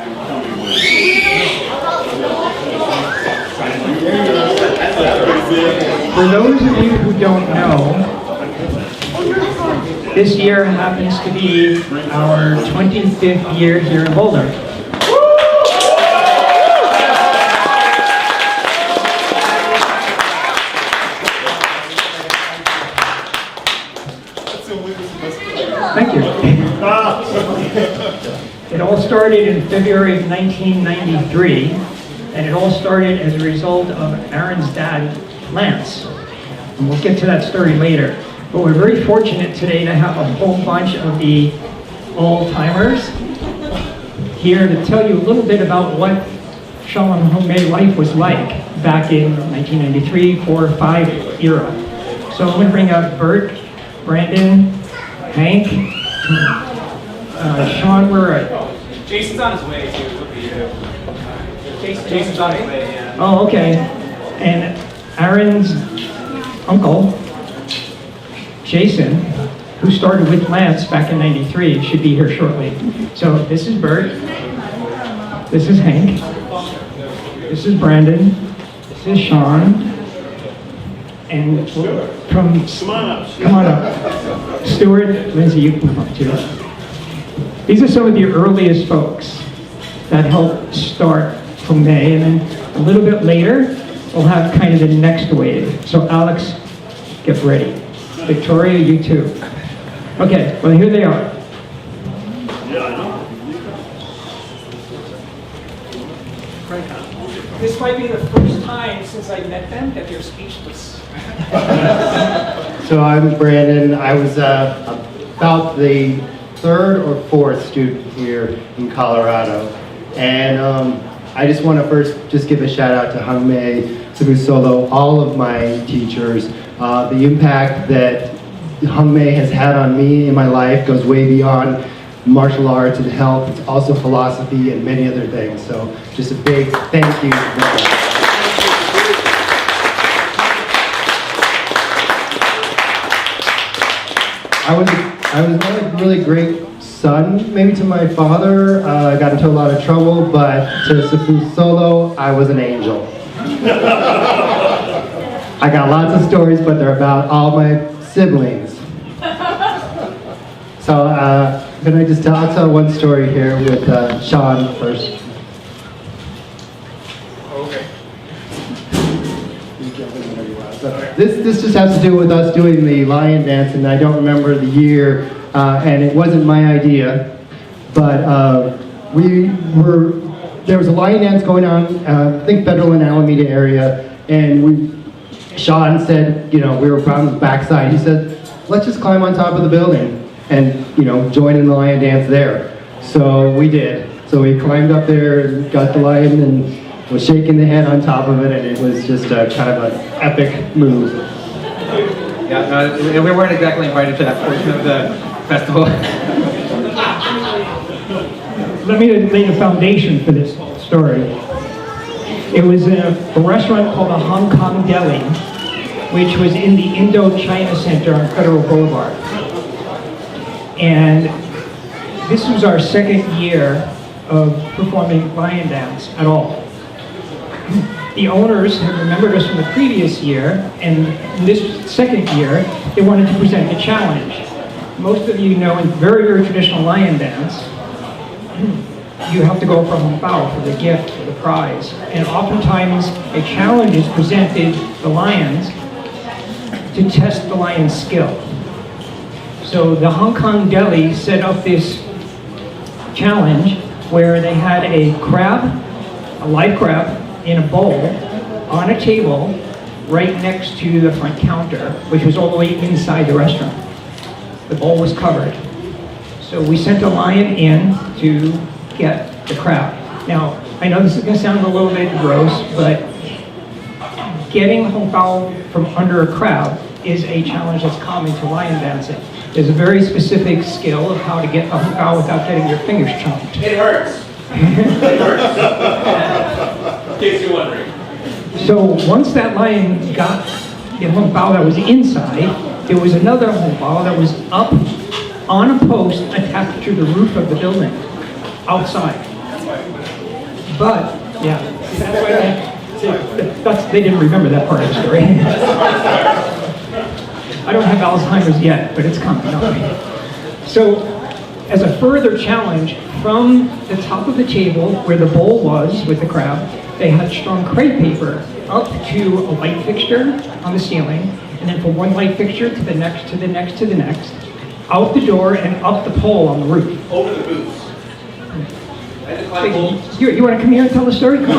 For those of you who don't know, this year happens to be our 25th year here in Boulder. Thank you. It all started in February of 1993, and it all started as a result of Aaron's dad, Lance. And we'll get to that story later. But we're very fortunate today to have a whole bunch of the old-timers here to tell you a little bit about what Sean homemade life was like back in 1993, 4, 5 era. So I'm going to bring up Bert, Brandon, Hank, Sean, where are Jason's on his way too. Jason's on his way, yeah. Oh, okay. And Aaron's uncle, Jason, who started with Lance back in '93, should be here shortly. So this is Bert, this is Hank, this is Brandon, this is Sean, and from, come on up. Stuart, Lindsay, you can come up too. These are some of the earliest folks that helped start from May, and then a little bit later, we'll have kind of the next wave. So Alex, get ready. Victoria, you too. Okay, well here they are. This might be the first time since I met them that they're speechless. So I'm Brandon. I was about the third or fourth student here in Colorado. And I just want to first just give a shout out to Hung Mei, Sabu Solo, all of my teachers. The impact that Hung Mei has had on me in my life goes way beyond martial arts and health. It's also philosophy and many other things. So just a big thank you. I was not a really great son, maybe to my father. I got into a lot of trouble, but to Sabu Solo, I was an angel. I got lots of stories, but they're about all my siblings. So, can I just I'll tell one story here with Sean first. Okay. This just has to do with us doing the lion dance, and I don't remember the year, and it wasn't my idea, but there was a lion dance going on, I think Federal and Alameda area, and Sean said, we were on the backside. He said, let's just climb on top of the building and, join in the lion dance there. So we did. So we climbed up there and got the lion and was shaking the head on top of it, and it was just kind of an epic move. Yeah, we weren't exactly invited to that portion of the festival. Let me lay the foundation for this whole story. It was a restaurant called the Hong Kong Deli, which was in the Indo-China Center on Federal Boulevard. And this was our second year of performing lion dance at all. The owners had remembered us from the previous year, and this second year, they wanted to present a challenge. Most of you know in very, very traditional lion dance, you have to go for Hong Bao, for the gift, for the prize. And oftentimes, a challenge is presented to the lions to test the lion's skill. So the Hong Kong Deli set up this challenge where they had a crab, a live crab, in a bowl on a table right next to the front counter, which was all the way inside the restaurant. The bowl was covered. So we sent a lion in to get the crab. Now, I know this is going to sound a little bit gross, but getting Hong Bao from under a crab is a challenge that's common to lion dancing. There's a very specific skill of how to get the Hong Bao without getting your fingers chomped. It hurts. It hurts. In case you're wondering. So once that lion got the Hong Bao that was inside, there was another Hong Bao that was up on a post attached to the roof of the building, outside. But, yeah, that's why they didn't remember that part of the story. I don't have Alzheimer's yet, but it's coming. So, as a further challenge, from the top of the table where the bowl was with the crab, they had strung crepe paper up to a light fixture on the ceiling, and then from one light fixture to the next, to the next, to the next, out the door and up the pole on the roof. Over the booths. You want to come here and tell the story? Come on.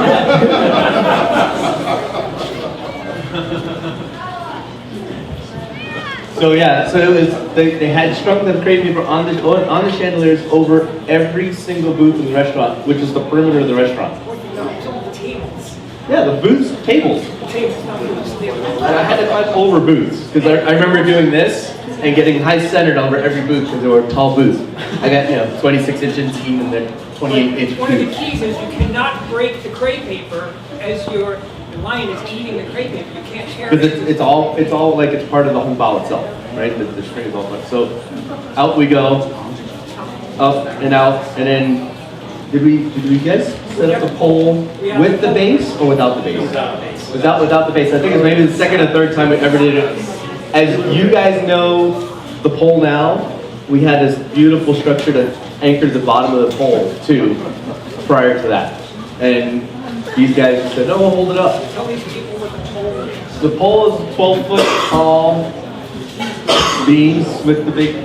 So yeah, so it was they had strung the crepe paper on the chandeliers over every single booth in the restaurant, which is the perimeter of the restaurant. Tables. Yeah, the booths, tables. Tables, not booths. And I had to climb over booths because I remember doing this and getting high centered over every booth because there were tall booths. I got 26 inches and then 28 inch One of the booths. keys is you cannot break the crepe paper as your lion is eating the crepe paper. You can't tear Because it. it's all like it's part of the whole bowl itself, right? The string is all part. So out we go, up and out, and then did we guys set up the pole with the base or without the base? Without the base. I think it's maybe the second or third time we ever did it. As you guys know, the pole now, we had this beautiful structure to anchor the bottom of the pole too, prior to that. And these guys said, "No, we'll hold it up." Tell these people what the pole is. The pole is 12-foot tall beams with the big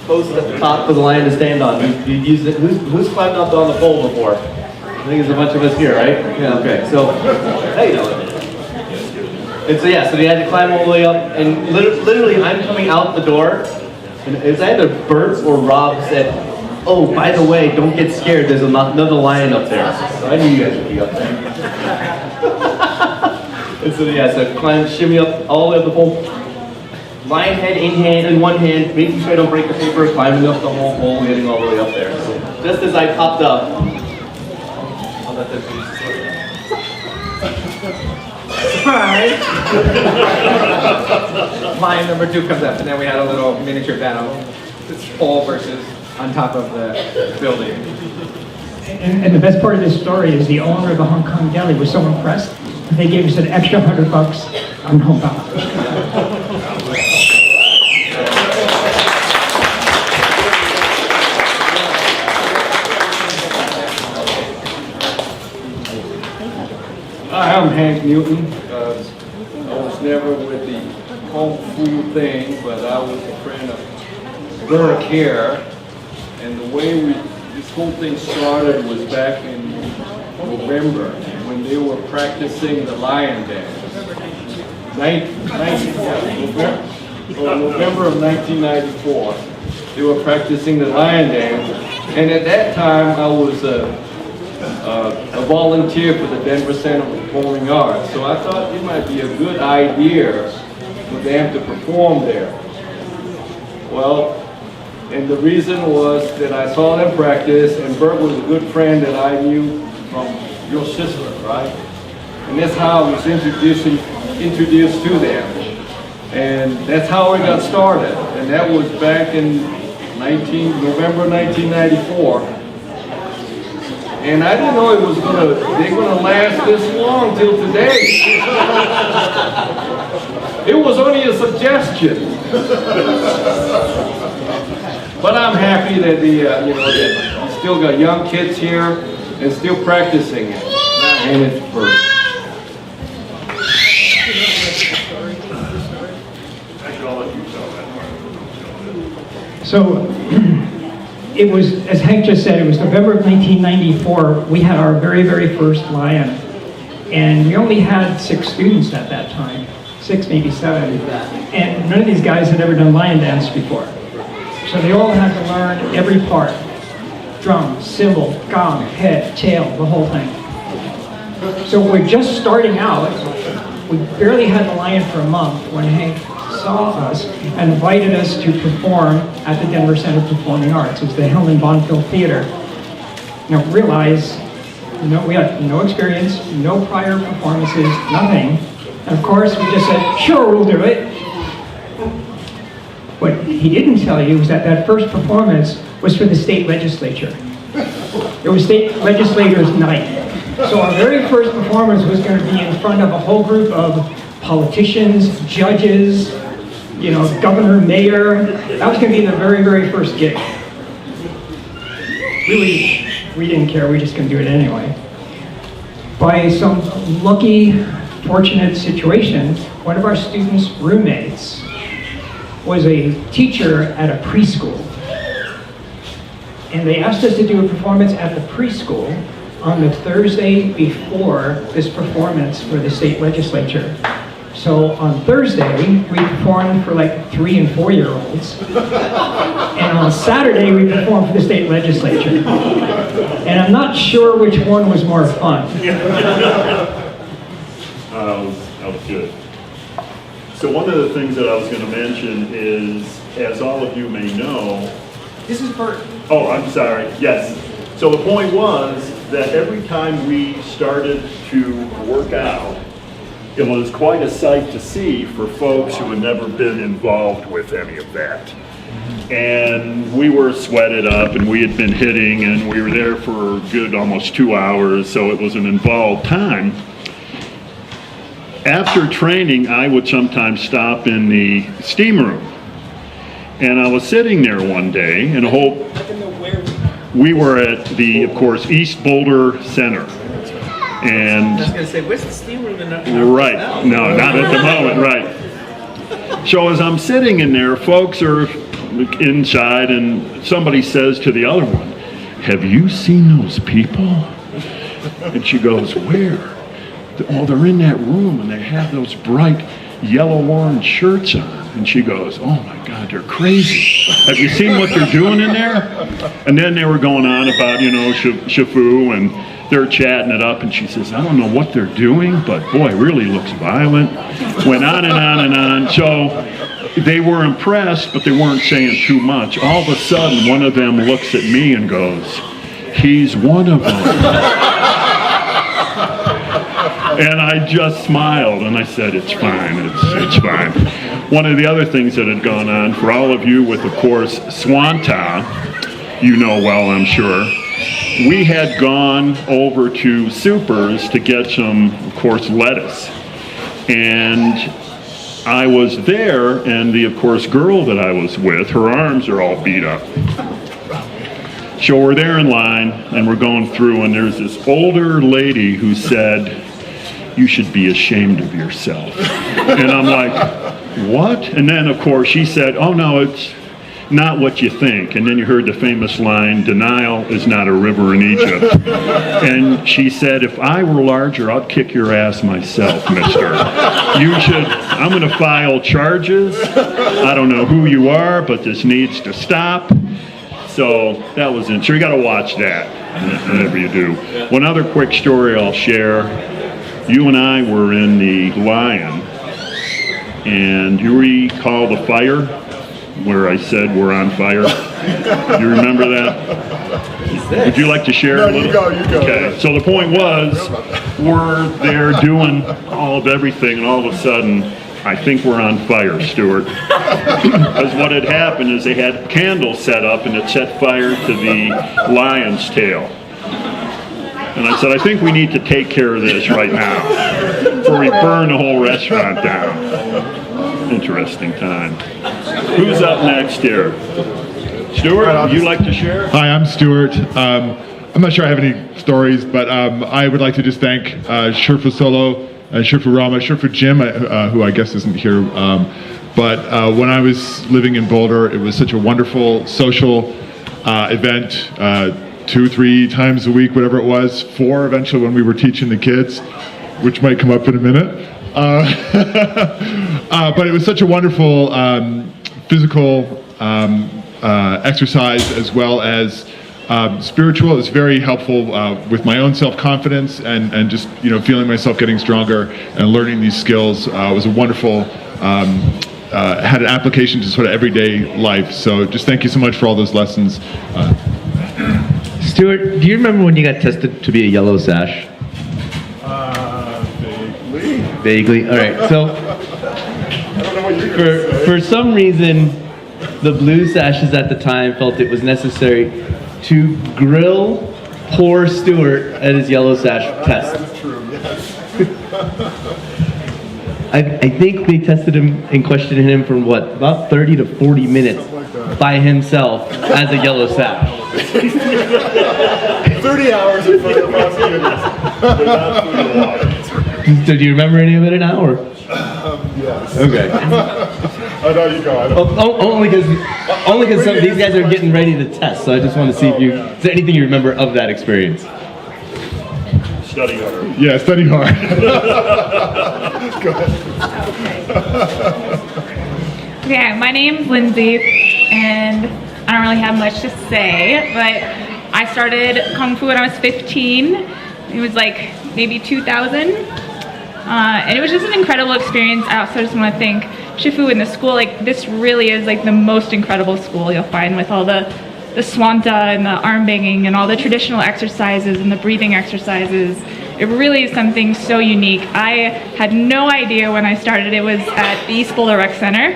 post at the top for the lion to stand on. You use it. Who's climbed up on the pole before? I think it's a bunch of us here, right? Yeah. Okay. So, hey, you know what? And so yeah, so they had to climb all the way up, and literally, I'm coming out the door, and it's either Bert or Rob said, "Oh, by the way, don't get scared. There's another lion up there." So I knew you guys would be up there. And so yeah, so climb, shimmy up all the way up the pole. Lion head in one hand, making sure I don't break the paper, climbing up the whole pole, getting all the way up there. So just as I popped up, I'll let them finish the story. Surprise! Line number 2 comes up, and then we had a little miniature battle. It's pole versus on top of the building. And the best part of this story is the owner of the Hong Kong deli was so impressed, they gave us an extra $100 on Hong Kong. Hi, I'm Hank Newton. I was never with the Kung Fu thing, but I was a friend of Burke here. And the way this whole thing started was back in November when they were practicing the lion dance. November of 1994, they were practicing the lion dance. And at that time, I was a volunteer for the Denver Center for Performing Arts, so I thought it might be a good idea for them to perform there. Well, and the reason was that I saw them practice, and Bert was a good friend that I knew from your sister, right? And that's how I was introduced to them. And that's how we got started. And that was back in November 1994. And I didn't know they're gonna last this long till today. It was only a suggestion. But I'm happy that that you still got young kids here and still practicing it. And it's first. So it was, as Hank just said, it was November of 1994. We had our very, very first lion. And we only had 6 students at that time. 6, maybe 7. And none of these guys had ever done lion dance before. So they all had to learn every part. Drum, cymbal, gong, head, tail, the whole thing. So we're just starting out. We barely had the lion for a month when Hank saw us and invited us to perform at the Denver Center for Performing Arts. It was the Helen Bonfield Theater. Now realize, we had no experience, no prior performances, nothing. And of course, we just said, sure, we'll do it. What he didn't tell you was that that first performance was for the state legislature. It was state legislators' night. So our very first performance was going to be in front of a whole group of politicians, judges, you know, governor, mayor. That was going to be the very, very first gig. Really, we didn't care. We were just going to do it anyway. By some lucky, fortunate situation, one of our students' roommates was a teacher at a preschool. And they asked us to do a performance at the preschool on the Thursday before this performance for the state legislature. So on Thursday, we performed for like 3- and 4-year-olds. And on Saturday, we performed for the state legislature. And I'm not sure which one was more fun. That was good. So one of the things that I was going to mention is, as all of you may know, This is Bert. oh, I'm sorry, yes. So the point was that every time we started to work out, it was quite a sight to see for folks who had never been involved with any of that. And we were sweated up and we had been hitting and we were there for a good almost 2 hours, so it was an involved time. After training, I would sometimes stop in the steam room. And I was sitting there one day and we were at the, of course, East Boulder Center. And I was gonna say, where's the steam room in right, no, not at the moment, right. So as I'm sitting in there, folks are inside and somebody says to the other one, "Have you seen those people?" And she goes, "Where?" "Oh, they're in that room and they have those bright yellow-orange shirts on." And she goes, "Oh my God, they're crazy. Have you seen what they're doing in there?" And then they were going on about, you know, Shafu, and they're chatting it up, and she says, "I don't know what they're doing, but boy, it really looks violent." Went on and on and on. So they were impressed, but they weren't saying too much. All of a sudden, one of them looks at me and goes, "He's one of them." And I just smiled and I said, "It's fine, it's fine." One of the other things that had gone on for all of you with, of course, Swanta, you know well, I'm sure, we had gone over to Supers to get some, of course, lettuce. And I was there, and the, of course, girl that I was with, her arms are all beat up. So we're there in line, and we're going through, and there's this older lady who said, "You should be ashamed of yourself." And I'm like, "What?" And then, of course, she said, "Oh, no, it's not what you think." And then you heard the famous line, "Denial is not a river in Egypt." And she said, "If I were larger, I'd kick your ass myself, mister. You should, I'm going to file charges. I don't know who you are, but this needs to stop." So that was it. So you got to watch that whenever you do. One other quick story I'll share. You and I were in the Lion, and you recall the fire where I said we're on fire? You remember that? Would you like to share a little? You go. Okay, so the point was, we're there doing all of everything, and all of a sudden, I think we're on fire, Stuart. Because what had happened is they had candles set up, and it set fire to the lion's tail. And I said, "I think we need to take care of this right now, before we burn the whole restaurant down." Interesting time. Who's up next here? Stuart, would you like to share? Hi, I'm Stuart. I'm not sure I have any stories, but I would like to just thank Sherfa Solo, Sherfa Rama, Sherfa Jim, who I guess isn't here. But when I was living in Boulder, it was such a wonderful social event. 2-3 times a week, whatever it was, 4 eventually when we were teaching the kids, which might come up in a minute. But it was such a wonderful physical exercise as well as spiritual. It was very helpful with my own self-confidence and just, you know, feeling myself getting stronger and learning these skills. It was a wonderful, had an application to sort of everyday life. So just thank you so much for all those lessons. Stuart, do you remember when you got tested to be a yellow sash? Vaguely. All right. So for some reason, the blue sashes at the time felt it was necessary to grill poor Stuart at his yellow sash test. That is true, yes. I think they tested him and questioned him for what, about 30 to 40 minutes by himself as a yellow sash. 30 hours in front of the prosecutors. Without food or water. So do you remember any of it now, or? Yes. Okay. Oh, no, you go. I don't. Only because some of these guys are getting ready to test, so I just want to see if you, is there anything you remember of that experience? Study hard. Yeah, study hard. Go ahead. Okay, my name's Lindsay, and I don't really have much to say, but I started Kung Fu when I was 15. It was like maybe 2000. And it was just an incredible experience. I also just want to thank Shifu and the school. Like, this really is like the most incredible school you'll find, with all the swanta and the arm banging and all the traditional exercises and the breathing exercises. It really is something so unique. I had no idea when I started it was at the East Boulder Rec Center.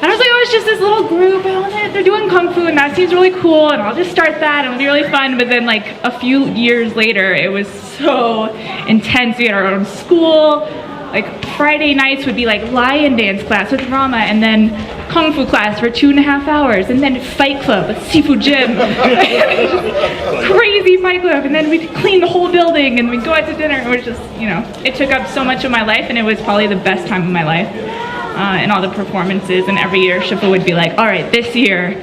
And I was like, oh, it's just this little group, and they're doing Kung Fu, and that seems really cool, and I'll just start that, and it'll be really fun. But then, like, a few years later, it was so intense. We had our own school. Like, Friday nights would be like lion dance class with Rama, and then Kung Fu class for 2.5 hours, and then fight club with Seafood Gym. Crazy fight club, and then we'd clean the whole building, and we'd go out to dinner. It was just, you know, it took up so much of my life, and it was probably the best time of my life. And all the performances, and every year Shifu would be like, all right, this year,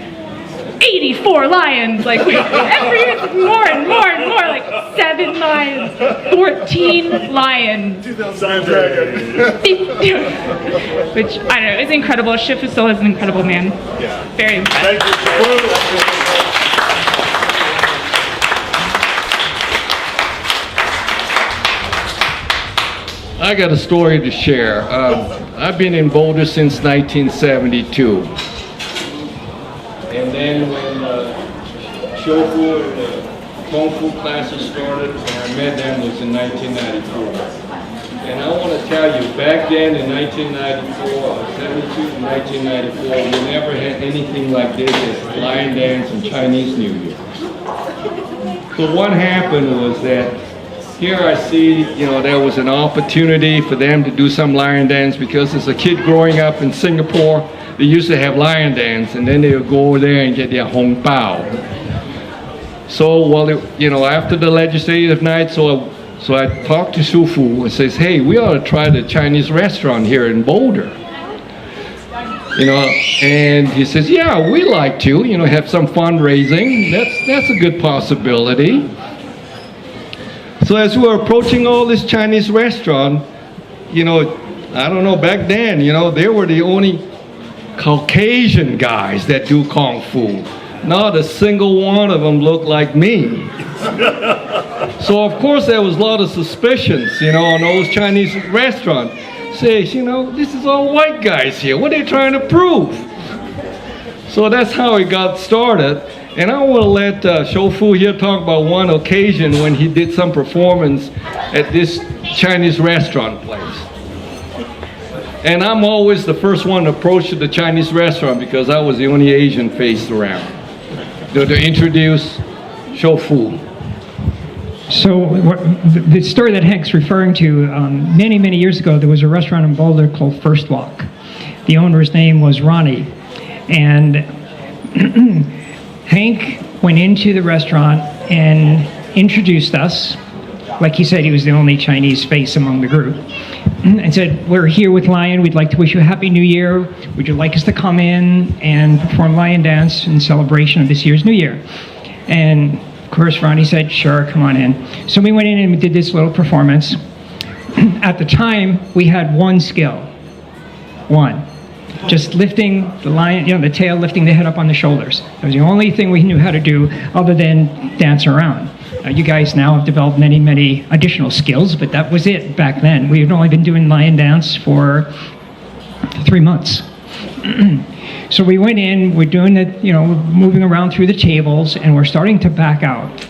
84 lions, like every year more and more and more, like 7 lions, 14 lions. Which, I don't know, it's incredible. Shifu still is an incredible man. Yeah. Very impressed. Thank you. I got a story to share. I've been in Boulder since 1972. And then when Shofu and the Kung Fu classes started, when I met them was in 1994. And I want to tell you, back then in 1994, 72 to 1994, we never had anything like this as lion dance and Chinese New Year. So what happened was that here I see, there was an opportunity for them to do some lion dance, because as a kid growing up in Singapore, they used to have lion dance, and then they would go over there and get their hong bao. So, after the legislative night, so I talked to Shufu and says, hey, we ought to try the Chinese restaurant here in Boulder. And he says, yeah, we like to, have some fundraising. That's a good possibility. So as we were approaching all this Chinese restaurant, I don't know, back then, they were the only Caucasian guys that do Kung Fu. Not a single one of them looked like me. So of course there was a lot of suspicions, on those Chinese restaurants. Says, this is all white guys here. What are they trying to prove? So that's how it got started. And I want to let Shofu here talk about one occasion when he did some performance at this Chinese restaurant place. And I'm always the first one to approach the Chinese restaurant because I was the only Asian face around. To introduce Shofu. So the story that Hank's referring to, many, many years ago, there was a restaurant in Boulder called First Walk. The owner's name was Ronnie. And Hank went into the restaurant and introduced us. Like he said, he was the only Chinese face among the group. And said, we're here with Lion. We'd like to wish you a Happy New Year. Would you like us to come in and perform Lion Dance in celebration of this year's New Year? And of course, Ronnie said, sure, come on in. So we went in and we did this little performance. At the time, we had one skill. One. Just lifting the lion, the tail, lifting the head up on the shoulders. That was the only thing we knew how to do other than dance around. You guys now have developed many, many additional skills, but that was it back then. We had only been doing lion dance for 3 months. So we went in, we're doing it, moving around through the tables, and we're starting to back out.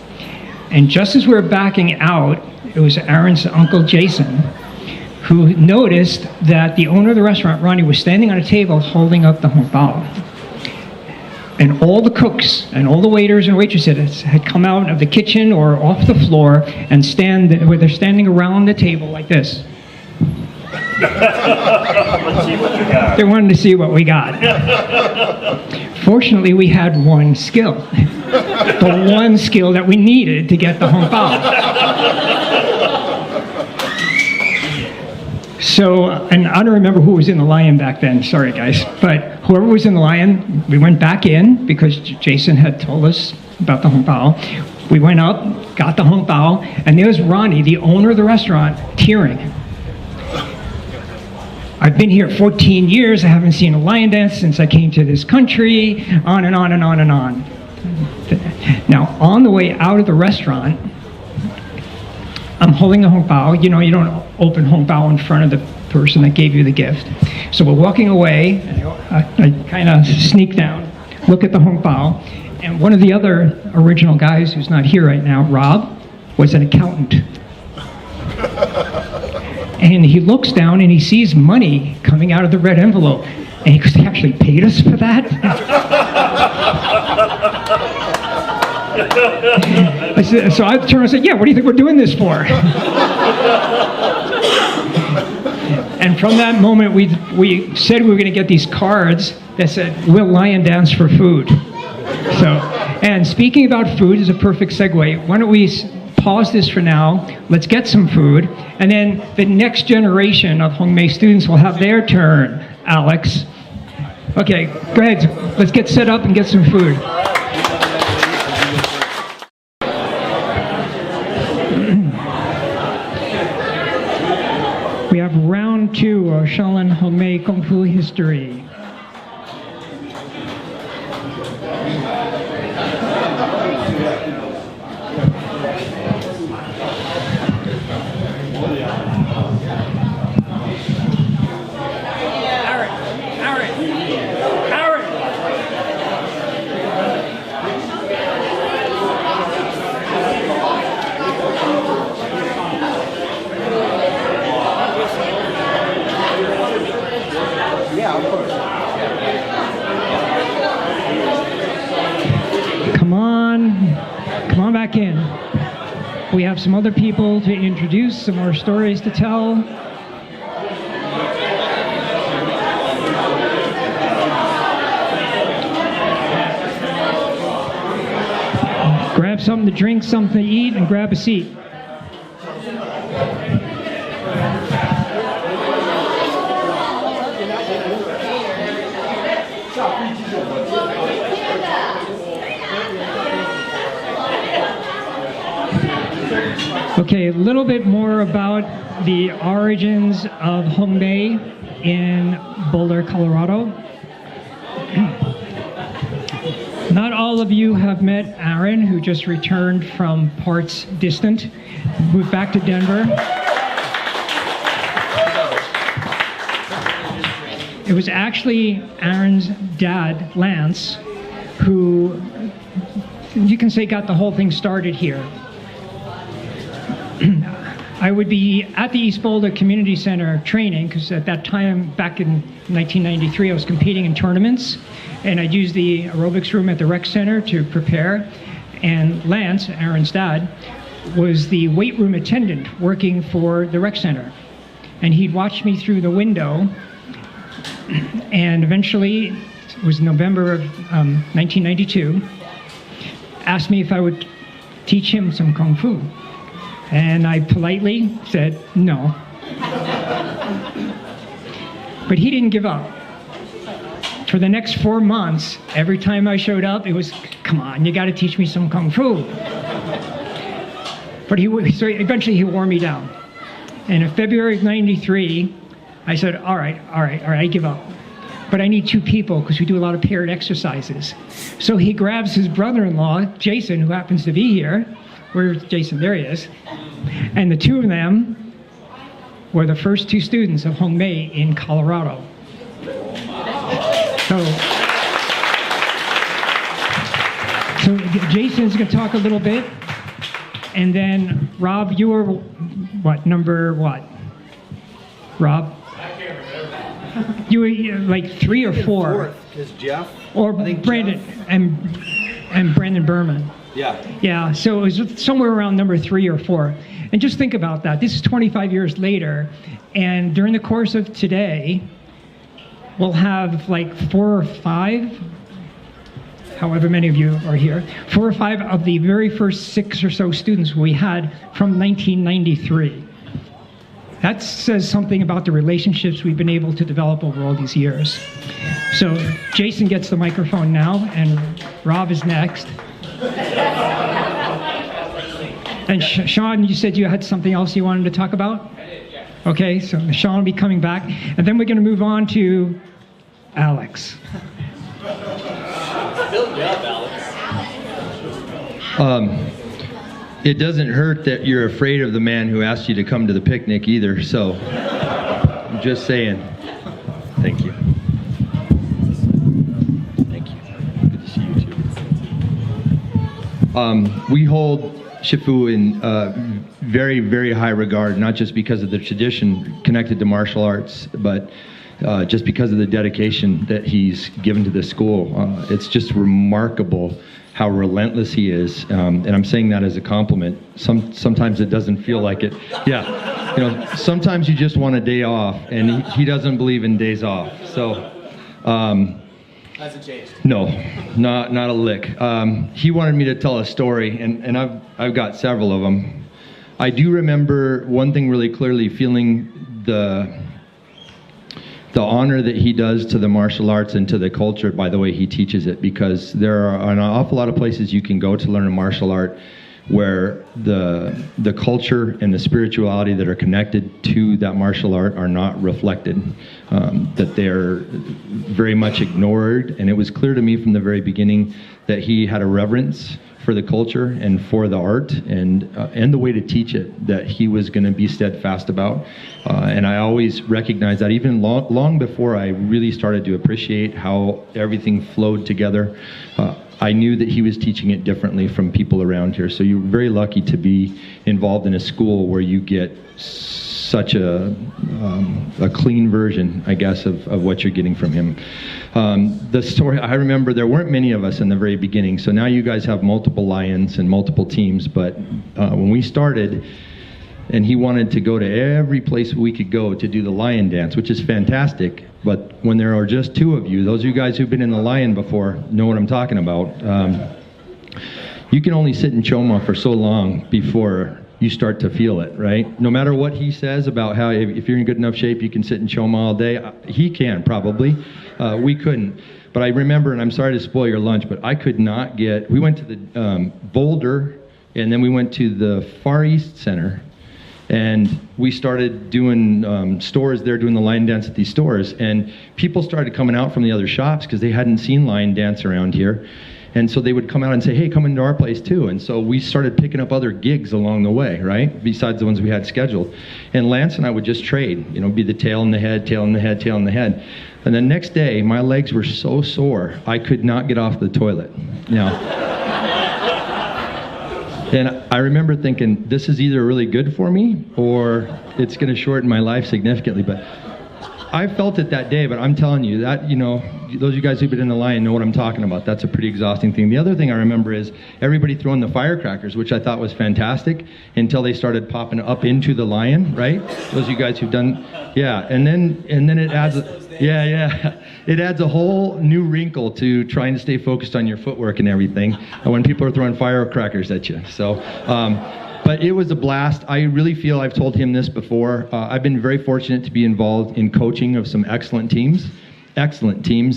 And just as we were backing out, it was Aaron's uncle Jason who noticed that the owner of the restaurant, Ronnie, was standing on a table holding up the hong bao. And all the cooks and all the waiters and waitresses had come out of the kitchen or off the floor and where they're standing around the table like this. Let's see what you got. They wanted to see what we got. Fortunately, we had one skill. The one skill that we needed to get the Hong Bao. So, and I don't remember who was in the Lion back then, sorry guys, but whoever was in the Lion, we went back in because Jason had told us about the Hong Bao. We went up, got the Hong Bao, and there's Ronnie, the owner of the restaurant, tearing. I've been here 14 years, I haven't seen a lion dance since I came to this country, on and on and on and on. Now, on the way out of the restaurant, I'm holding a Hong Bao. You know, you don't open Hong Bao in front of the person that gave you the gift. So we're walking away, and I kind of sneak down, look at the Hong Bao, and one of the other original guys who's not here right now, Rob, was an accountant. And he looks down and he sees money coming out of the red envelope. And he goes, they actually paid us for that? So I turned and said, yeah, what do you think we're doing this for? And from that moment, we said we were going to get these cards that said, we'll lion dance for food. So, and speaking about food is a perfect segue. Why don't we pause this for now, let's get some food, and then the next generation of Hongmei students will have their turn. Alex. Okay, go ahead, let's get set up and get some food. We have round 2 of Shaolin Hongmei Kung Fu history. Come on back in. We have some other people to introduce, some more stories to tell. Grab something to drink, something to eat, and grab a seat. Okay, a little bit more about the origins of Hongmei in Boulder, Colorado. Not all of you have met Aaron, who just returned from parts distant, moved back to Denver. It was actually Aaron's dad, Lance, who you can say got the whole thing started here. I would be at the East Boulder Community Center training, because at that time, back in 1993, I was competing in tournaments, and I'd use the aerobics room at the rec center to prepare. And Lance, Aaron's dad, was the weight room attendant working for the rec center. And he'd watch me through the window, and eventually, it was November of 1992, asked me if I would teach him some Kung Fu. And I politely said no. But he didn't give up. For the next 4 months, every time I showed up, it was, come on, you got to teach me some Kung Fu. But so eventually he wore me down. And in February of '93, I said, all right, I give up. But I need 2 people because we do a lot of paired exercises. So he grabs his brother-in-law, Jason, who happens to be here. Where's Jason? There he is. And the 2 of them were the first 2 students of Hongmei in Colorado. So Jason's going to talk a little bit. And then, Rob, you were number what? Rob? I can't remember. You were like 3 or 4. Is Jeff? Or I think Brandon Jeff. and Brandon Berman. Yeah. Yeah, so it was somewhere around number 3 or 4. And just think about that. This is 25 years later, and during the course of today, we'll have like 4 or 5, however many of you are here, 4 or 5 of the very first 6 or so students we had from 1993. That says something about the relationships we've been able to develop over all these years. So Jason gets the microphone now, and Rob is next. And Sean, you said you had something else you wanted to talk about? I did, yeah. Okay, so Sean will be coming back. And then we're going to move on to Alex. Build me up, Alex. It doesn't hurt that you're afraid of the man who asked you to come to the picnic either, so I'm just saying. Thank you. Thank you. Good to see you too. We hold Shifu in very, very high regard, not just because of the tradition connected to martial arts, but just because of the dedication that he's given to this school. It's just remarkable how relentless he is, and I'm saying that as a compliment. Sometimes it doesn't feel like it. Yeah, you know, sometimes you just want a day off, and he doesn't believe in days off. So, Hasn't changed. no, not a lick. He wanted me to tell a story, and I've got several of them. I do remember one thing really clearly, feeling the honor that he does to the martial arts and to the culture by the way he teaches it, because there are an awful lot of places you can go to learn a martial art where the culture and the spirituality that are connected to that martial art are not reflected, that they're very much ignored. And it was clear to me from the very beginning that he had a reverence for the culture and for the art and the way to teach it that he was going to be steadfast about. And I always recognized that even long before I really started to appreciate how everything flowed together. I knew that he was teaching it differently from people around here. So you're very lucky to be involved in a school where you get such a clean version, I guess, of what you're getting from him. The story, I remember there weren't many of us in the very beginning, so now you guys have multiple Lions and multiple teams, but when we started, and he wanted to go to every place we could go to do the Lion dance, which is fantastic, but when there are just 2 of you, those of you guys who've been in the Lion before know what I'm talking about. You can only sit in Choma for so long before you start to feel it, right? No matter what he says about how if you're in good enough shape, you can sit in Choma all day. He can, probably. We couldn't. But I remember, and I'm sorry to spoil your lunch, but I could not get, we went to the Boulder, and then we went to the Far East Center, and we started doing stores there, doing the line dance at these stores, and people started coming out from the other shops because they hadn't seen line dance around here. And so they would come out and say, hey, come into our place too. And so we started picking up other gigs along the way, right? Besides the ones we had scheduled. And Lance and I would just trade, you know, be the tail in the head, tail in the head, tail in the head. And the next day, my legs were so sore, I could not get off the toilet. Now, and I remember thinking, this is either really good for me or it's going to shorten my life significantly. But I felt it that day, but I'm telling you that, you know, those of you guys who've been in the Lion know what I'm talking about. That's a pretty exhausting thing. The other thing I remember is everybody throwing the firecrackers, which I thought was fantastic until they started popping up into the Lion, right? Those of you guys who've done, yeah. And then it adds, it adds a whole new wrinkle to trying to stay focused on your footwork and everything when people are throwing firecrackers at you. So, but it was a blast. I really feel, I've told him this before, I've been very fortunate to be involved in coaching of some excellent teams,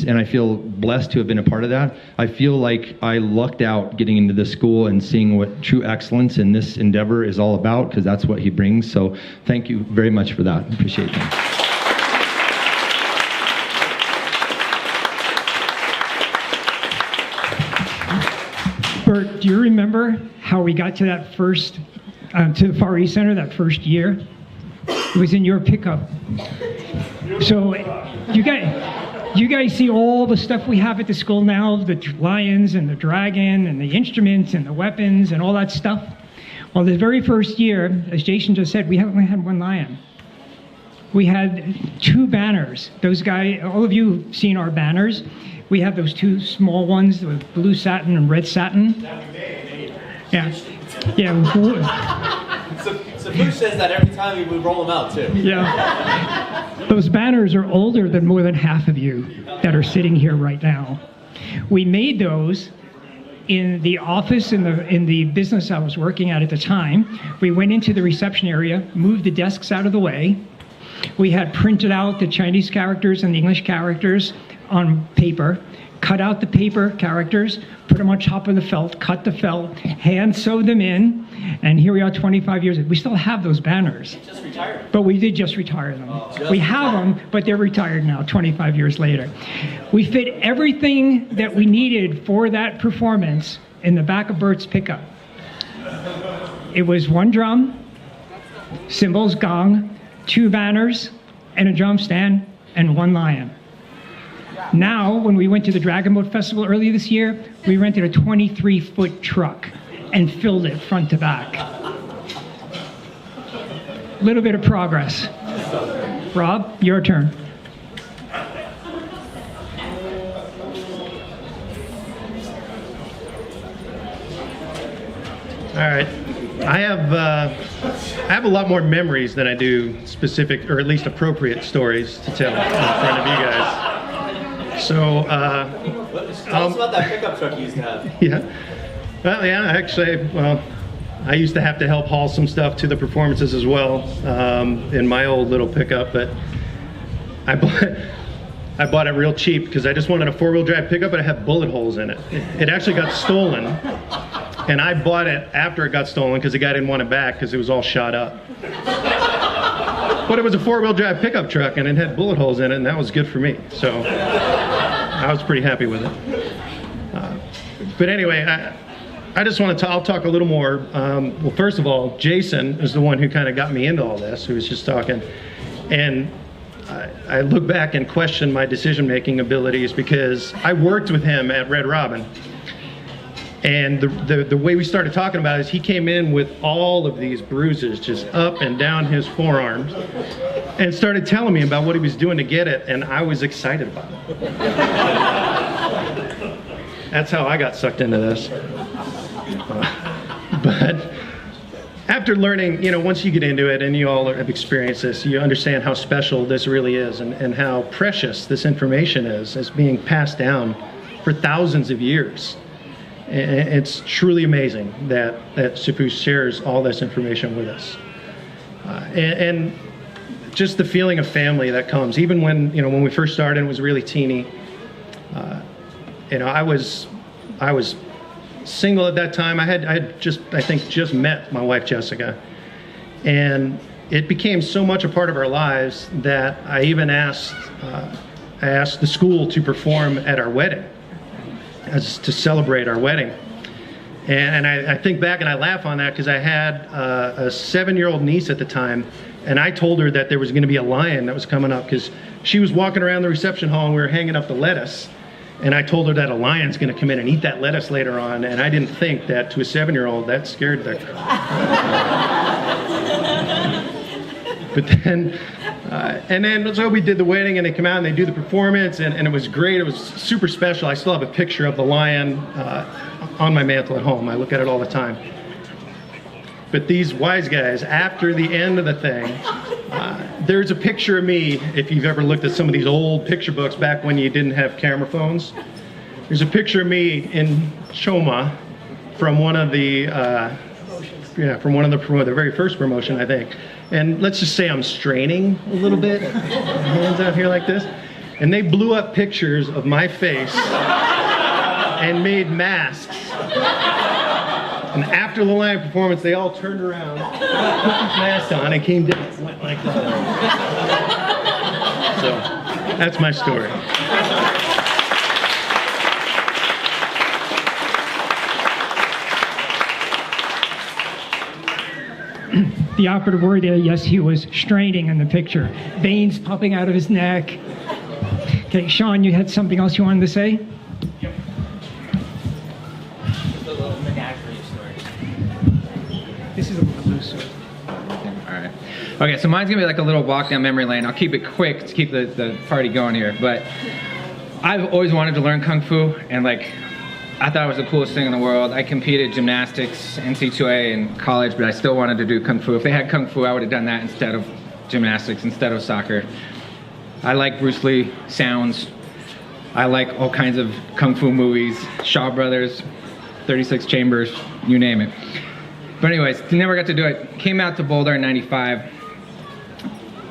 and I feel blessed to have been a part of that. I feel like I lucked out getting into this school and seeing what true excellence in this endeavor is all about, because that's what he brings. So thank you very much for that. Appreciate that. Bert, do you remember how we got to that first, to the Far East Center that first year? It was in your pickup. So you guys see all the stuff we have at the school now, the lions and the dragon and the instruments and the weapons and all that stuff? Well, the very first year, as Jason just said, we only had one lion. We had 2 banners. Those guys, all of you have seen our banners. We have those 2 small ones with blue satin and red satin. Yeah. Yeah. So Bruce says that every time we roll them out too. Yeah. Those banners are older than more than half of you that are sitting here right now. We made those in the office in the business I was working at the time. We went into the reception area, moved the desks out of the way. We had printed out the Chinese characters and the English characters on paper, cut out the paper characters, put them on top of the felt, cut the felt, hand sewed them in, and here we are 25 years. We still have those banners. Just retired. But we did just retire them. We have them, but they're retired now, 25 years later. We fit everything that we needed for that performance in the back of Bert's pickup. It was 1 drum, cymbals, gong, 2 banners, and a drum stand, and 1 lion. Now, when we went to the Dragon Boat Festival earlier this year, we rented a 23-foot truck and filled it front to back. Little bit of progress. Rob, your turn. All right. I have a lot more memories than I do specific, or at least appropriate stories to tell in front of you guys. So, tell us about that pickup truck you used to have. Yeah. Well, yeah, actually, I used to have to help haul some stuff to the performances as well in my old little pickup, but I bought it real cheap because I just wanted a 4-wheel drive pickup, but it had bullet holes in it. It actually got stolen, and I bought it after it got stolen because the guy didn't want it back because it was all shot up. But it was a 4-wheel drive pickup truck, and it had bullet holes in it, and that was good for me. So I was pretty happy with it. But anyway, I just want to I'll talk a little more. Well, first of all, Jason is the one who kind of got me into all this, who was just talking. And I look back and question my decision-making abilities because I worked with him at Red Robin. And the way we started talking about it is he came in with all of these bruises just up and down his forearms and started telling me about what he was doing to get it, and I was excited about it. That's how I got sucked into this. But after learning, once you get into it and you all have experienced this, you understand how special this really is and how precious this information is as being passed down for thousands of years. It's truly amazing that Sifu shares all this information with us. And just the feeling of family that comes, even when we first started, it was really teeny. I was single at that time. I had just met my wife Jessica, and it became so much a part of our lives that I even asked the school to perform at our wedding, as to celebrate our wedding. And I think back and I laugh on that because I had a 7-year-old niece at the time, and I told her that there was going to be a lion that was coming up because she was walking around the reception hall and we were hanging up the lettuce. And I told her that a lion's going to come in and eat that lettuce later on, and I didn't think that to a 7-year-old that scared the But then, so we did the wedding, and they come out and they do the performance, and it was great. It was super special. I still have a picture of the lion on my mantle at home. I look at it all the time. But these wise guys, after the end of the thing, there's a picture of me, if you've ever looked at some of these old picture books back when you didn't have camera phones. There's a picture of me in Choma from one of the very first promotion, I think. And let's just say I'm straining a little bit, hands out here like this. And they blew up pictures of my face and made masks. And after the live performance, they all turned around, put these masks on, and came down and went like that. So that's my story. The operative word there, yes, he was straining in the picture. Veins popping out of his neck. Okay, Sean, you had something else you wanted to say? Yep. The little menagerie story. This is a little loose. All right. Okay, so mine's gonna be like a little walk down memory lane. I'll keep it quick to keep the party going here. But I've always wanted to learn Kung Fu, and like, I thought it was the coolest thing in the world. I competed gymnastics, NC2A in college, but I still wanted to do Kung Fu. If they had Kung Fu, I would have done that instead of gymnastics, instead of soccer. I like Bruce Lee sounds. I like all kinds of Kung Fu movies, Shaw Brothers, 36 Chambers, you name it. But anyways, never got to do it. Came out to Boulder in '95.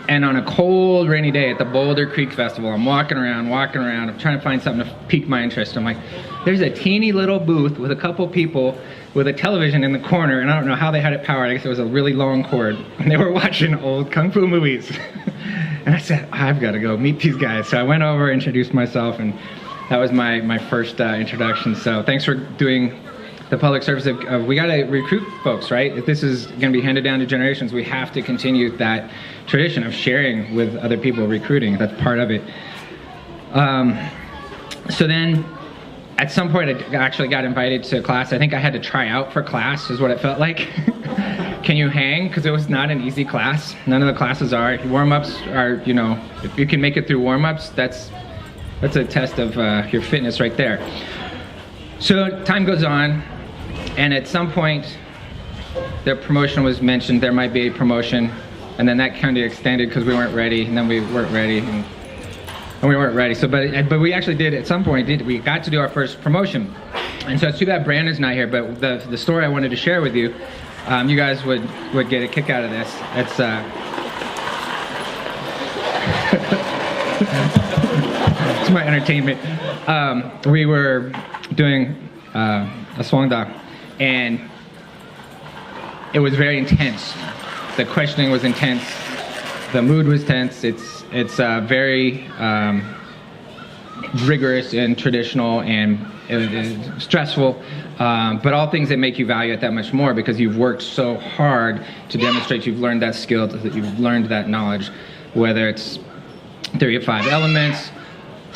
And on a cold, rainy day at the Boulder Creek Festival, I'm walking around, I'm trying to find something to pique my interest. I'm like, there's a teeny little booth with a couple people with a television in the corner, and I don't know how they had it powered. I guess it was a really long cord. And they were watching old Kung Fu movies. And I said, I've got to go meet these guys. So I went over, introduced myself, and that was my first introduction. So thanks for doing the public service of we got to recruit folks, right? If this is going to be handed down to generations, we have to continue that tradition of sharing with other people, recruiting. That's part of it. So then, at some point, I actually got invited to class. I think I had to try out for class, is what it felt like. Can you hang? Because it was not an easy class. None of the classes are. Warm-ups are, you know, if you can make it through warm-ups, that's a test of your fitness right there. So time goes on. And at some point, the promotion was mentioned. There might be a promotion, and then that kind of extended because we weren't ready, and then we weren't ready, and we weren't ready. So, but we actually did at some point. We got to do our first promotion, and so it's too bad Brandon's not here. But the story I wanted to share with you, you guys would get a kick out of this. It's it's my entertainment. We were doing a swangda. And it was very intense. The questioning was intense. The mood was tense. It's very rigorous and traditional and stressful, but all things that make you value it that much more because you've worked so hard to demonstrate you've learned that skill, that you've learned that knowledge, whether it's theory of 5 elements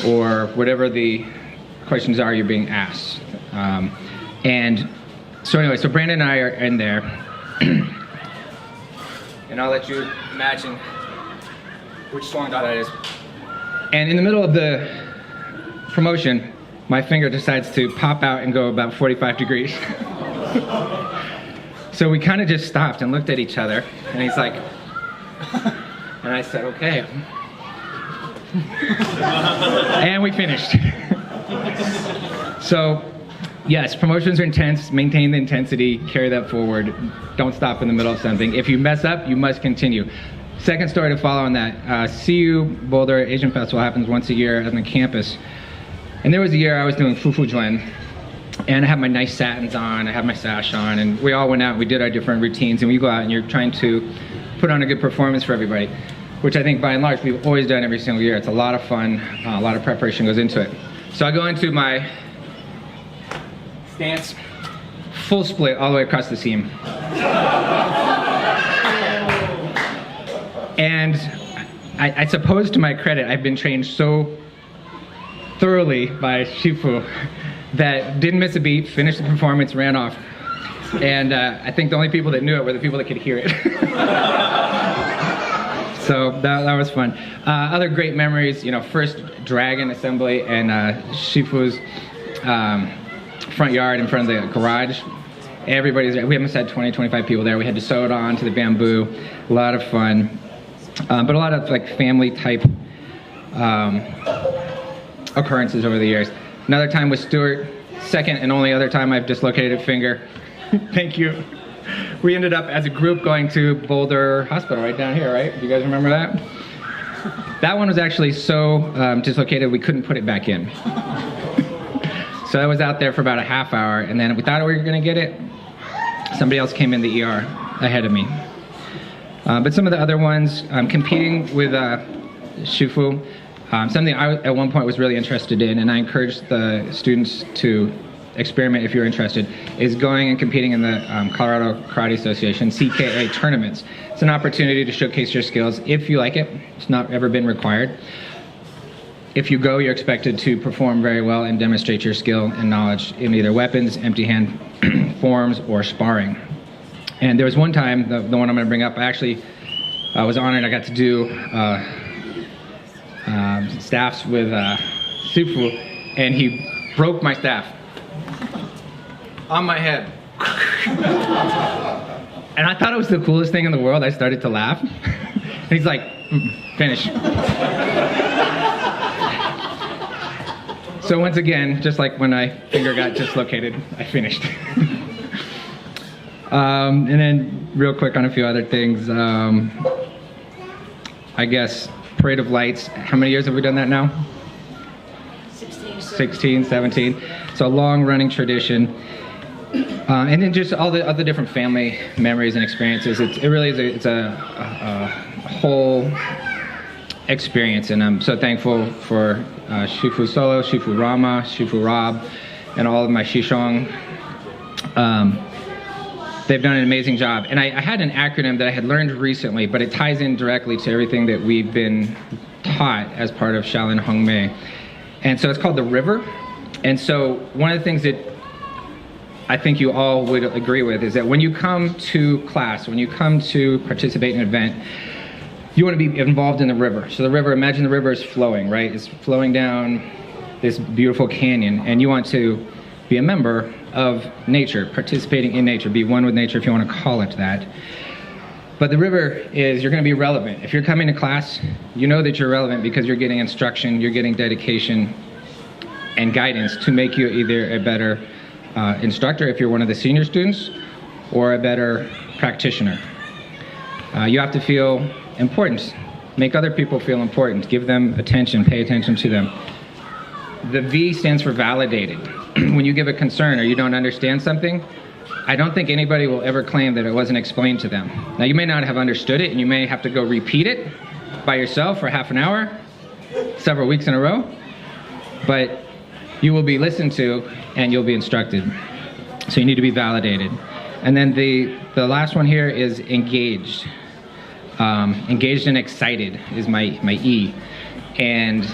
or whatever the questions are you're being asked. And so anyway, so Brandon and I are in there, and I'll let you imagine which swangda that is. And in the middle of the promotion, my finger decides to pop out and go about 45 degrees. So we kind of just stopped and looked at each other, and he's like, and I said, okay. And we finished. So, yes, promotions are intense. Maintain the intensity. Carry that forward. Don't stop in the middle of something. If you mess up, you must continue. Second story to follow on that. CU Boulder Asian Festival happens once a year on the campus. And there was a year I was doing Fufu Juan, and I had my nice satins on, I had my sash on, and we all went out and we did our different routines, and we go out and you're trying to put on a good performance for everybody, which I think by and large we've always done every single year. It's a lot of fun, a lot of preparation goes into it. So I go into my stance, full split all the way across the seam. And I suppose to my credit, I've been trained so thoroughly by Shifu that didn't miss a beat, finished the performance, ran off. And I think the only people that knew it were the people that could hear it. So that was fun. Other great memories, you know, first dragon assembly and Shifu's front yard in front of the garage. Everybody's there. We almost had 20, 25 people there. We had to sew it on to the bamboo. A lot of fun. But a lot of like family type occurrences over the years. Another time with Stuart, second and only other time I've dislocated a finger. Thank you. We ended up as a group going to Boulder Hospital right down here, right? Do you guys remember that? That one was actually so dislocated we couldn't put it back in. So I was out there for about a half hour, and then we thought we were going to get it. Somebody else came in the ER ahead of me. But some of the other ones, competing with Shifu, something I at one point was really interested in, and I encouraged the students to experiment if you're interested, is going and competing in the Colorado Karate Association CKA tournaments. It's an opportunity to showcase your skills if you like it. It's not ever been required. If you go, you're expected to perform very well and demonstrate your skill and knowledge in either weapons, empty hand forms, or sparring. And there was one time, the one I'm going to bring up, I actually I was honored. I got to do staffs with Sifu, and he broke my staff on my head. And I thought it was the coolest thing in the world. I started to laugh. And he's like, finish. So once again, just like when my finger got dislocated, I finished. And then real quick on a few other things. I guess Parade of Lights. How many years have we done that now? 16, 17. So a long running tradition. And then just all the other different family memories and experiences. It really is it's a whole experience, and I'm so thankful for Shifu Solo, Shifu Rama, Shifu Rob, and all of my Shishong. They've done an amazing job. And I had an acronym that I had learned recently, but it ties in directly to everything that we've been taught as part of Shaolin Hongmei. And so it's called the River. And so one of the things that I think you all would agree with is that when you come to class, when you come to participate in an event, you want to be involved in the river. So the river, imagine the river is flowing, right? It's flowing down this beautiful canyon, and you want to be a member of nature, participating in nature, be one with nature if you want to call it that. But the river is, you're going to be relevant. If you're coming to class, you know that you're relevant because you're getting instruction, you're getting dedication and guidance to make you either a better instructor if you're one of the senior students, or a better practitioner. You have to feel important. Make other people feel important. Give them attention. Pay attention to them. The V stands for validated. When you give a concern or you don't understand something, I don't think anybody will ever claim that it wasn't explained to them. Now, you may not have understood it, and you may have to go repeat it by yourself for half an hour, several weeks in a row, but you will be listened to and you'll be instructed. So you need to be validated. And then the last one here is engaged. Engaged and excited is my E. And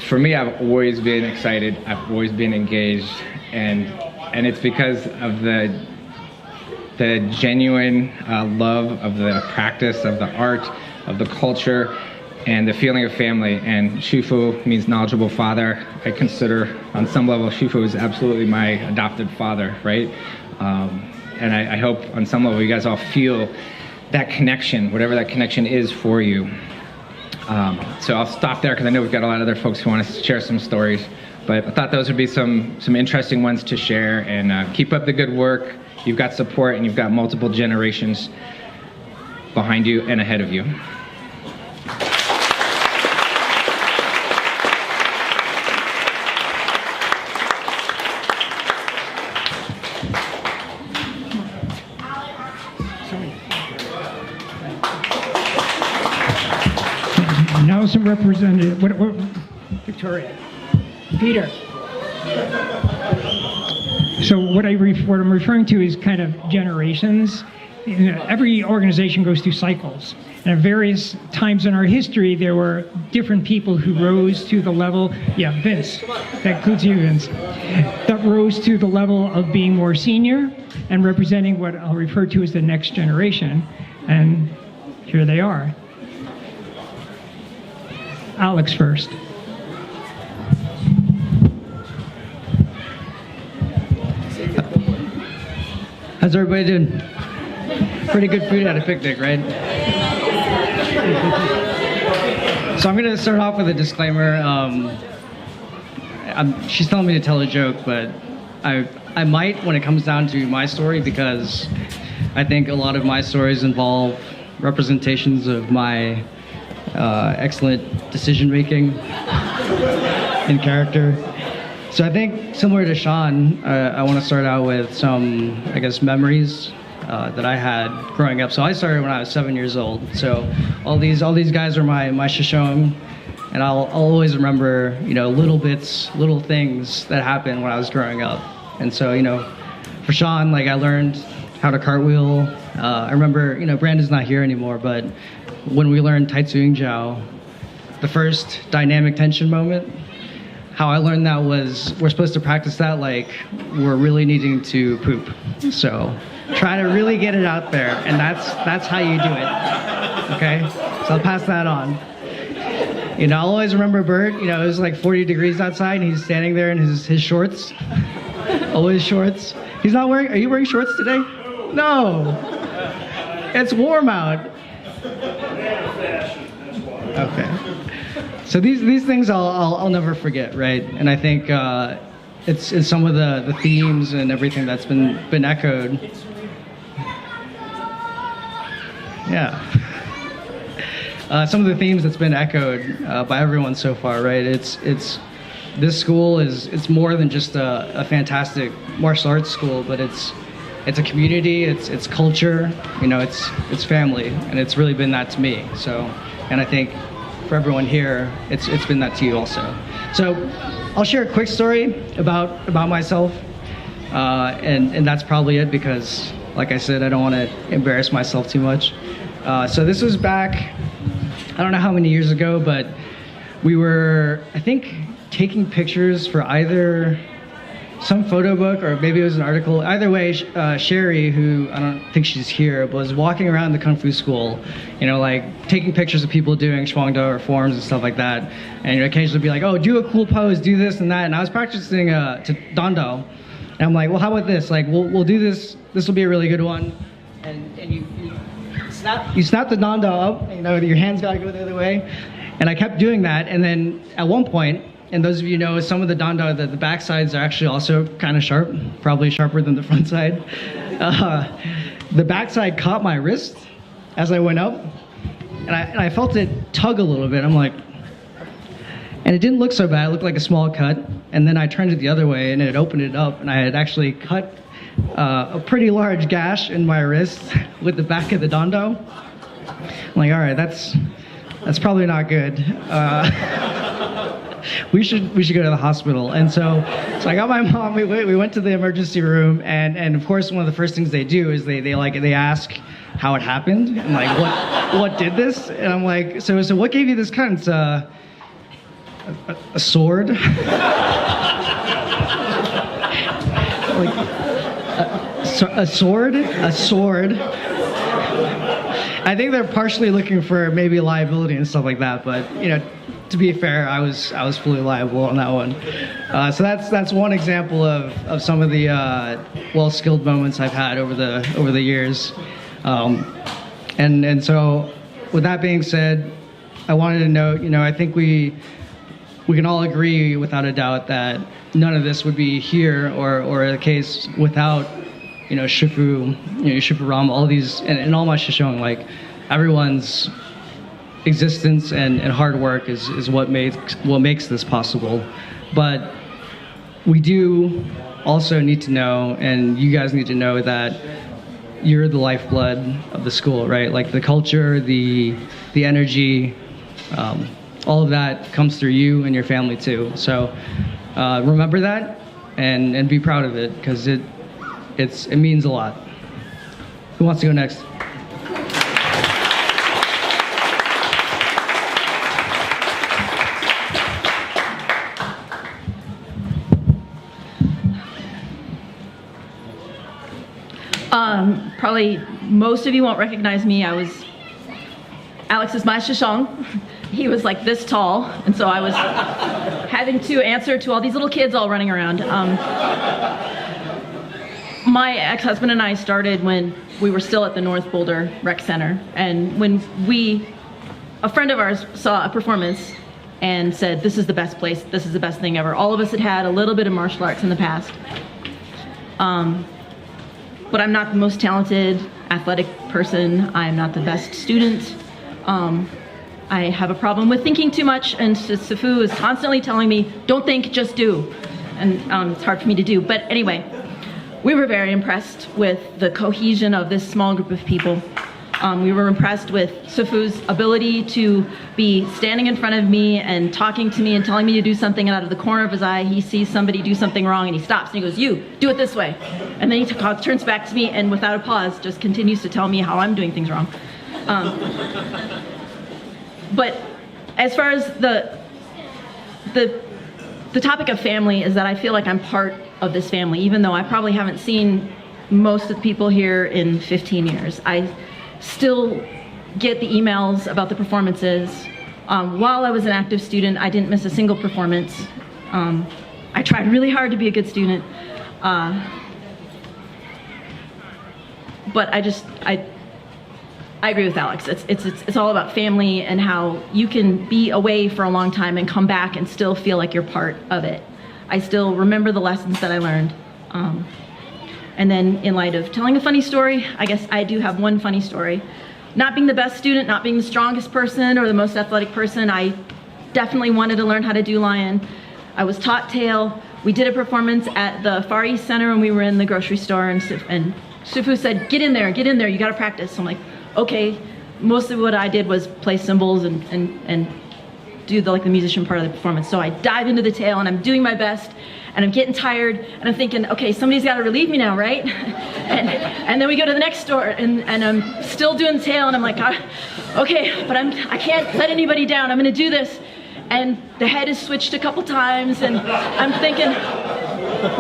for me, I've always been excited. I've always been engaged, and it's because of the genuine love of the practice, of the art, of the culture, and the feeling of family. And Shifu means knowledgeable father. I consider, on some level, Shifu is absolutely my adopted father, right? And I hope on some level you guys all feel that connection, whatever that connection is for you. So I'll stop there because I know we've got a lot of other folks who want to share some stories. But I thought those would be some interesting ones to share. And keep up the good work. You've got support, and you've got multiple generations behind you and ahead of you. Now some representative, what, Victoria, Peter. So what I'm referring to is kind of generations. Every organization goes through cycles. And at various times in our history, there were different people who rose to the level, Vince, that includes you, Vince, that rose to the level of being more senior and representing what I'll refer to as the next generation. And here they are. Alex first. How's everybody doing? Pretty good food at a picnic, right? So I'm going to start off with a disclaimer. She's telling me to tell a joke, but I might when it comes down to my story, because I think a lot of my stories involve representations of my excellent decision making and character. So I think similar to Sean, I want to start out with some, I guess, memories that I had growing up. So I started when I was 7 years old. So all these guys are my Shishong, and I'll always remember, little things that happened when I was growing up. And so, for Sean, I learned how to cartwheel. I remember, Brandon's not here anymore, but when we learned Tai Tsuing Jiao, the first dynamic tension moment, how I learned that was we're supposed to practice that like we're really needing to poop. So try to really get it out there, and that's how you do it. okay? So I'll pass that on. You know, I'll always remember Bert. You know, it was like 40 degrees outside, and he's standing there in his shorts. Always shorts. He's not wearing, are you wearing shorts today? No. It's warm out. Okay. So these things I'll never forget, right? And I think it's some of the themes and everything that's been echoed. Yeah. Some of the themes that's been echoed by everyone so far, right? It's this school it's more than just a fantastic martial arts school, but it's a community, it's culture, you know, it's family, and it's really been that to me. So, and I think for everyone here, it's been that to you also. So, I'll share a quick story about myself, and that's probably it because, like I said, I don't want to embarrass myself too much. So this was back, I don't know how many years ago, but we were, I think, taking pictures for either some photo book or maybe it was an article. Either way, Sherry, who I don't think she's here, but was walking around the Kung Fu school, you know, like taking pictures of people doing Shuangdo or forms and stuff like that. And you know, occasionally be like, oh, do a cool pose, do this and that. And I was practicing to Dondo. And I'm like, well, how about this? Like, we'll do this. This will be a really good one. And you snap the Dondo up, you know, your hands got to go the other way. And I kept doing that. And then at one point, and those of you know, some of the Dondo, the back sides are actually also kind of sharp, probably sharper than the front side. The back side caught my wrist as I went up, and I felt it tug a little bit. I'm like, and it didn't look so bad. It looked like a small cut. And then I turned it the other way, and it opened it up, and I had actually cut a pretty large gash in my wrist with the back of the Dondo. I'm like, all right, that's probably not good. We should go to the hospital. And so I got my mom. We went to the emergency room, and of course one of the first things they do is they ask how it happened. I'm like, what did this? And I'm like, so what gave you this cut? It's a sword. Like a sword. I think they're partially looking for maybe liability and stuff like that, but you know, to be fair, I was fully liable on that one. So that's one example of some of the well-skilled moments I've had over the years. And so, with that being said, I wanted to note, you know, I think we can all agree without a doubt that none of this would be here or the case without, you know, Shifu, Shifu Ram, all these, and all my Shishong, like everyone's existence and hard work is what makes this possible. But we do also need to know, and you guys need to know, that you're the lifeblood of the school, right? Like the culture, the energy, all of that comes through you and your family too. So remember that and be proud of it, because it means a lot. Who wants to go next? Probably most of you won't recognize me. Alex is my Shishong. He was like this tall, and so I was having to answer to all these little kids all running around. My ex-husband and I started when we were still at the North Boulder Rec Center, and when a friend of ours saw a performance and said, this is the best place, this is the best thing ever. All of us had had a little bit of martial arts in the past. But I'm not the most talented, athletic person. I'm not the best student. I have a problem with thinking too much, and Sifu is constantly telling me, don't think, just do. And it's hard for me to do. But anyway, we were very impressed with the cohesion of this small group of people. We were impressed with Sifu's ability to be standing in front of me and talking to me and telling me to do something, and out of the corner of his eye, he sees somebody do something wrong, and he stops and he goes, you, do it this way. And then he turns back to me and without a pause just continues to tell me how I'm doing things wrong. But as far as the topic of family is that I feel like I'm part of this family, even though I probably haven't seen most of the people here in 15 years. I still get the emails about the performances. While I was an active student, I didn't miss a single performance. I tried really hard to be a good student. But I agree with Alex. It's all about family and how you can be away for a long time and come back and still feel like you're part of it. I still remember the lessons that I learned. And then in light of telling a funny story, I guess I do have one funny story. Not being the best student, not being the strongest person or the most athletic person, I definitely wanted to learn how to do lion. I was taught tail. We did a performance at the Far East Center when we were in the grocery store, and Shifu said, get in there, you gotta practice. So I'm like, okay. Most of what I did was play cymbals and do the musician part of the performance. So I dive into the tail and I'm doing my best and I'm getting tired and I'm thinking, okay, somebody's gotta relieve me now, right? and then we go to the next store and I'm still doing the tail and I'm like, okay, but I can't let anybody down, I'm gonna do this. And the head is switched a couple times and I'm thinking,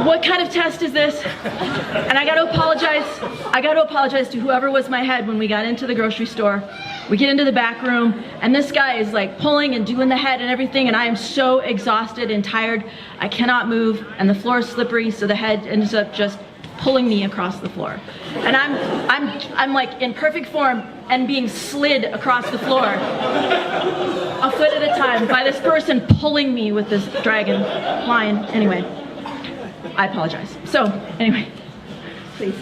what kind of test is this? And I gotta apologize to whoever was my head when we got into the grocery store. We get into the back room and this guy is like pulling and doing the head and everything and I am so exhausted and tired. I cannot move and the floor is slippery, so the head ends up just pulling me across the floor. And I'm like in perfect form and being slid across the floor a foot at a time by this person pulling me with this dragon line. Anyway, I apologize. So anyway, please.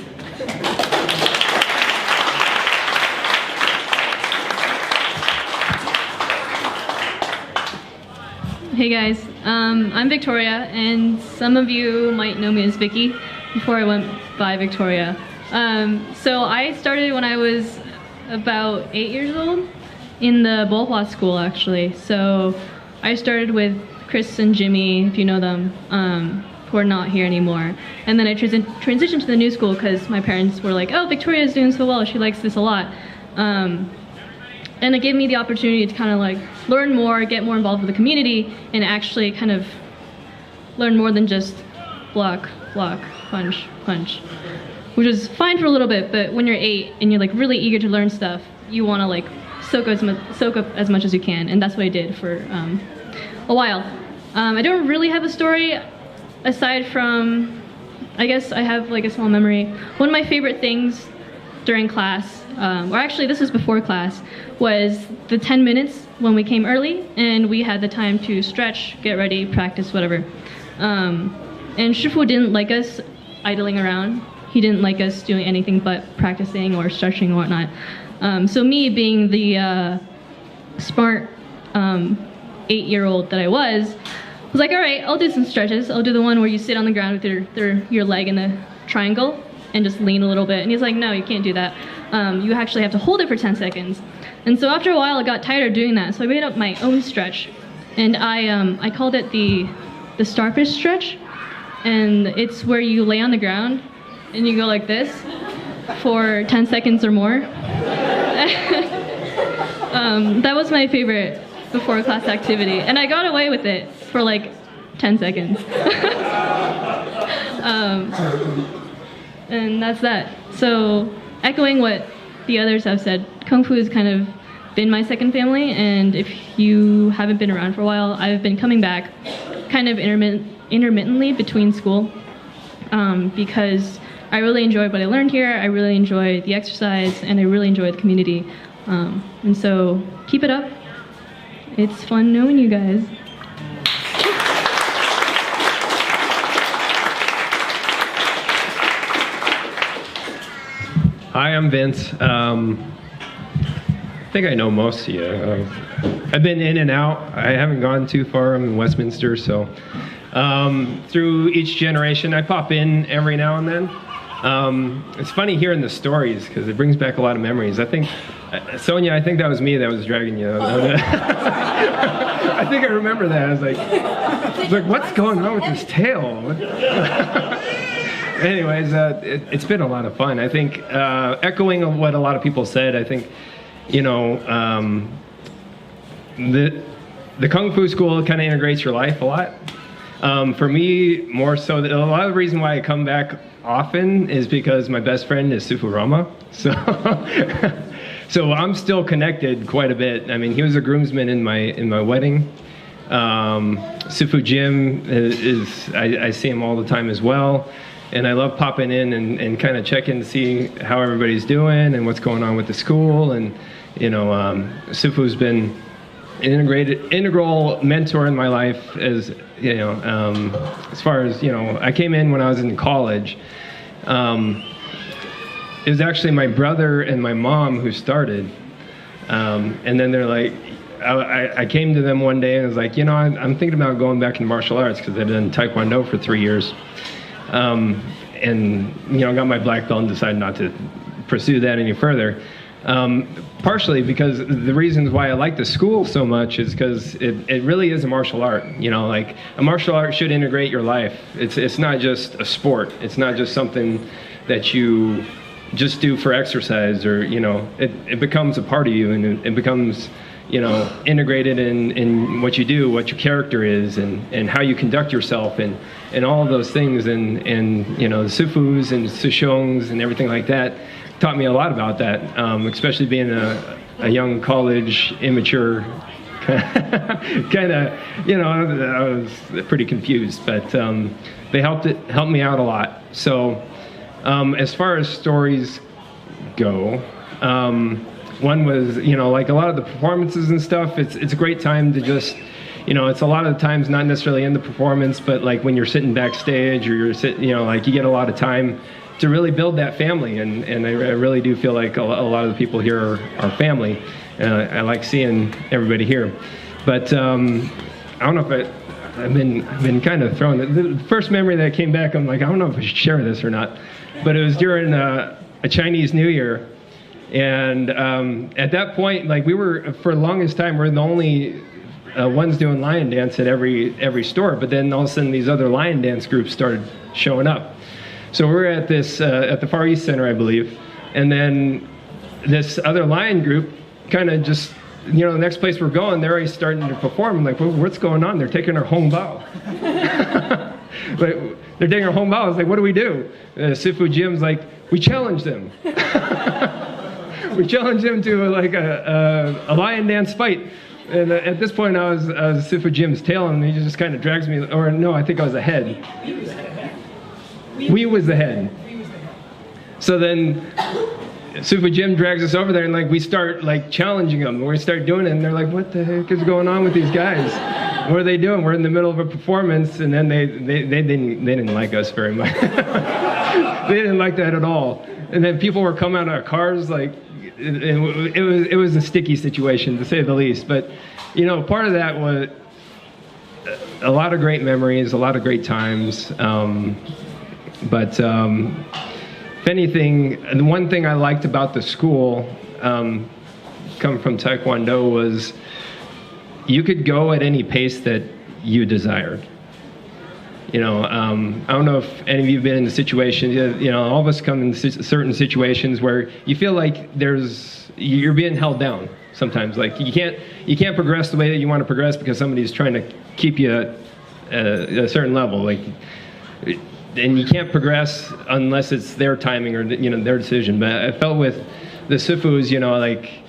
Hey guys, I'm Victoria, and some of you might know me as Vicky before I went by Victoria. So I started when I was about 8 years old in the Bolhwa school, actually. So I started with Chris and Jimmy, if you know them, who are not here anymore. And then I transitioned to the new school because my parents were like, oh, Victoria's doing so well, she likes this a lot. And it gave me the opportunity to kind of like learn more, get more involved with the community, and actually kind of learn more than just block, block, punch, punch. Which is fine for a little bit, but when you're 8 and you're like really eager to learn stuff, you want to like soak up as much as you can, and that's what I did for a while. I don't really have a story aside from, I guess I have like a small memory. One of my favorite things during class, or actually this was before class, was the 10 minutes when we came early and we had the time to stretch, get ready, practice, whatever. And Shifu didn't like us idling around. He didn't like us doing anything but practicing or stretching or whatnot. So me being the smart 8-year-old that I was like, all right, I'll do some stretches. I'll do the one where you sit on the ground with your leg in a triangle and just lean a little bit. And he's like, no, you can't do that. You actually have to hold it for 10 seconds. And so after a while, I got tired of doing that. So I made up my own stretch. And I called it the starfish stretch. And it's where you lay on the ground and you go like this for 10 seconds or more. That was my favorite before class activity. And I got away with it for like 10 seconds. And that's that. So echoing what the others have said, Kung Fu has kind of been my second family, and if you haven't been around for a while, I've been coming back kind of intermittently between school because I really enjoy what I learned here, I really enjoy the exercise, and I really enjoy the community. And so keep it up. It's fun knowing you guys. Hi, I'm Vince. I think I know most of you. I've been in and out. I haven't gone too far. I'm in Westminster, so through each generation, I pop in every now and then. It's funny hearing the stories because it brings back a lot of memories. I think, Sonia, I think that was me that was dragging you. I think I remember that. I was like, what's going on with this tail? Anyways, it's been a lot of fun. I think, echoing what a lot of people said, I think, you know, the Kung Fu school kind of integrates your life a lot. For me, more so, a lot of the reason why I come back often is because my best friend is Sifu Rama. So, so I'm still connected quite a bit. I mean, he was a groomsman in my wedding. Sifu Jim I see him all the time as well. And I love popping in and kind of checking to see how everybody's doing and what's going on with the school. And, you know, Sifu's been an integral mentor in my life as, you know, as far as, you know, I came in when I was in college. It was actually my brother and my mom who started. And then they're like, I came to them one day and was like, you know, I'm thinking about going back into martial arts because I've done Taekwondo for 3 years. And, you know, got my black belt and decided not to pursue that any further. Partially because the reasons why I like the school so much is because it really is a martial art. You know, like a martial art should integrate your life. It's not just a sport. It's not just something that you just do for exercise, or, you know, it becomes a part of you, and it becomes, you know, integrated in what you do, what your character is, and how you conduct yourself, and all of those things, and you know, the Sifus and Sishongs and everything like that taught me a lot about that, especially being a young college immature kind of, you know, I was pretty confused, but they helped me out a lot. So as far as stories go, one was, you know, like a lot of the performances and stuff, it's a great time to just, you know, it's a lot of the times not necessarily in the performance, but like when you're sitting backstage or you're sitting, you know, like you get a lot of time to really build that family. And I really do feel like a lot of the people here are family. I like seeing everybody here. But I don't know if I've been kind of thrown. The first memory that came back, I'm like, I don't know if I should share this or not. But it was during a Chinese New Year. And at that point, like, we were, for the longest time, we're the only ones doing lion dance at every store. But then all of a sudden, these other lion dance groups started showing up. So we're at this at the Far East Center, I believe, and then this other lion group kind of just, you know, the next place we're going, they're already starting to perform. I'm like, well, what's going on? They're taking our home bao. But they're taking our home bao. I was like, what do we do? Sifu Jim's like, we challenge them. We challenge them to like a lion dance fight. And at this point, I was Sifu Jim's tail, and he just kind of drags me, or no, I think I was the head. We was the head. So then Sifu Jim drags us over there, and like we start like challenging them. We start doing it, and they're like, what the heck is going on with these guys? What are they doing? We're in the middle of a performance. And then they didn't like us very much. They didn't like that at all. And then people were coming out of our cars, like, it was a sticky situation, to say the least. But, you know, part of that was a lot of great memories, a lot of great times. But if anything, the one thing I liked about the school, coming from Taekwondo, was you could go at any pace that you desired. You know, I don't know if any of you have been in the situation, you know, all of us come in certain situations where you feel like you're being held down sometimes. Like you can't progress the way that you want to progress because somebody's trying to keep you at a certain level. Like, and you can't progress unless it's their timing or, you know, their decision. But I felt with the Sifus, you know, like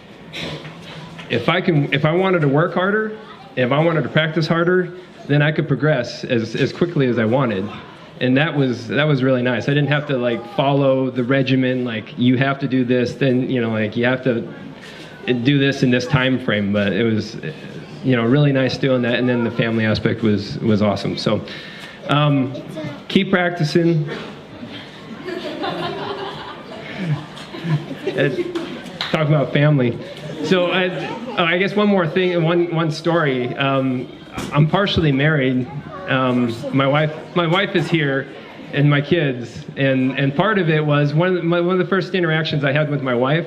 if I wanted to work harder, if I wanted to practice harder, then I could progress as quickly as I wanted. And that was really nice. I didn't have to like follow the regimen, like you have to do this, then, you know, like you have to do this in this time frame. But it was, you know, really nice doing that. And then the family aspect was awesome. So keep practicing. Talk about family. So I guess one more thing, one story. I'm partially married. My wife is here, and my kids. And part of it was one of the first interactions I had with my wife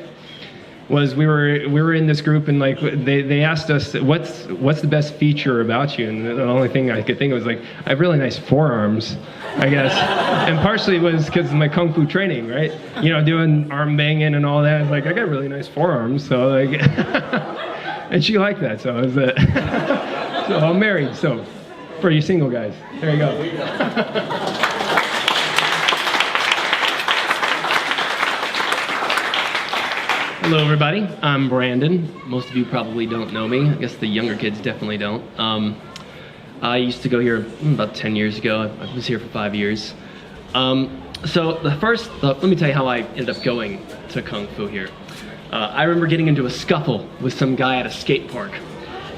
was we were in this group, and like they asked us what's the best feature about you, and the only thing I could think of was like, I have really nice forearms, I guess. And partially it was because of my kung fu training, right? You know, doing arm banging and all that. Like, I got really nice forearms, so like, and she liked that, so I was so I'm married, so for you single guys. There you go. Hello, everybody. I'm Brandon. Most of you probably don't know me. I guess the younger kids definitely don't. I used to go here about 10 years ago. I was here for 5 years. So let me tell you how I ended up going to Kung Fu here. I remember getting into a scuffle with some guy at a skate park.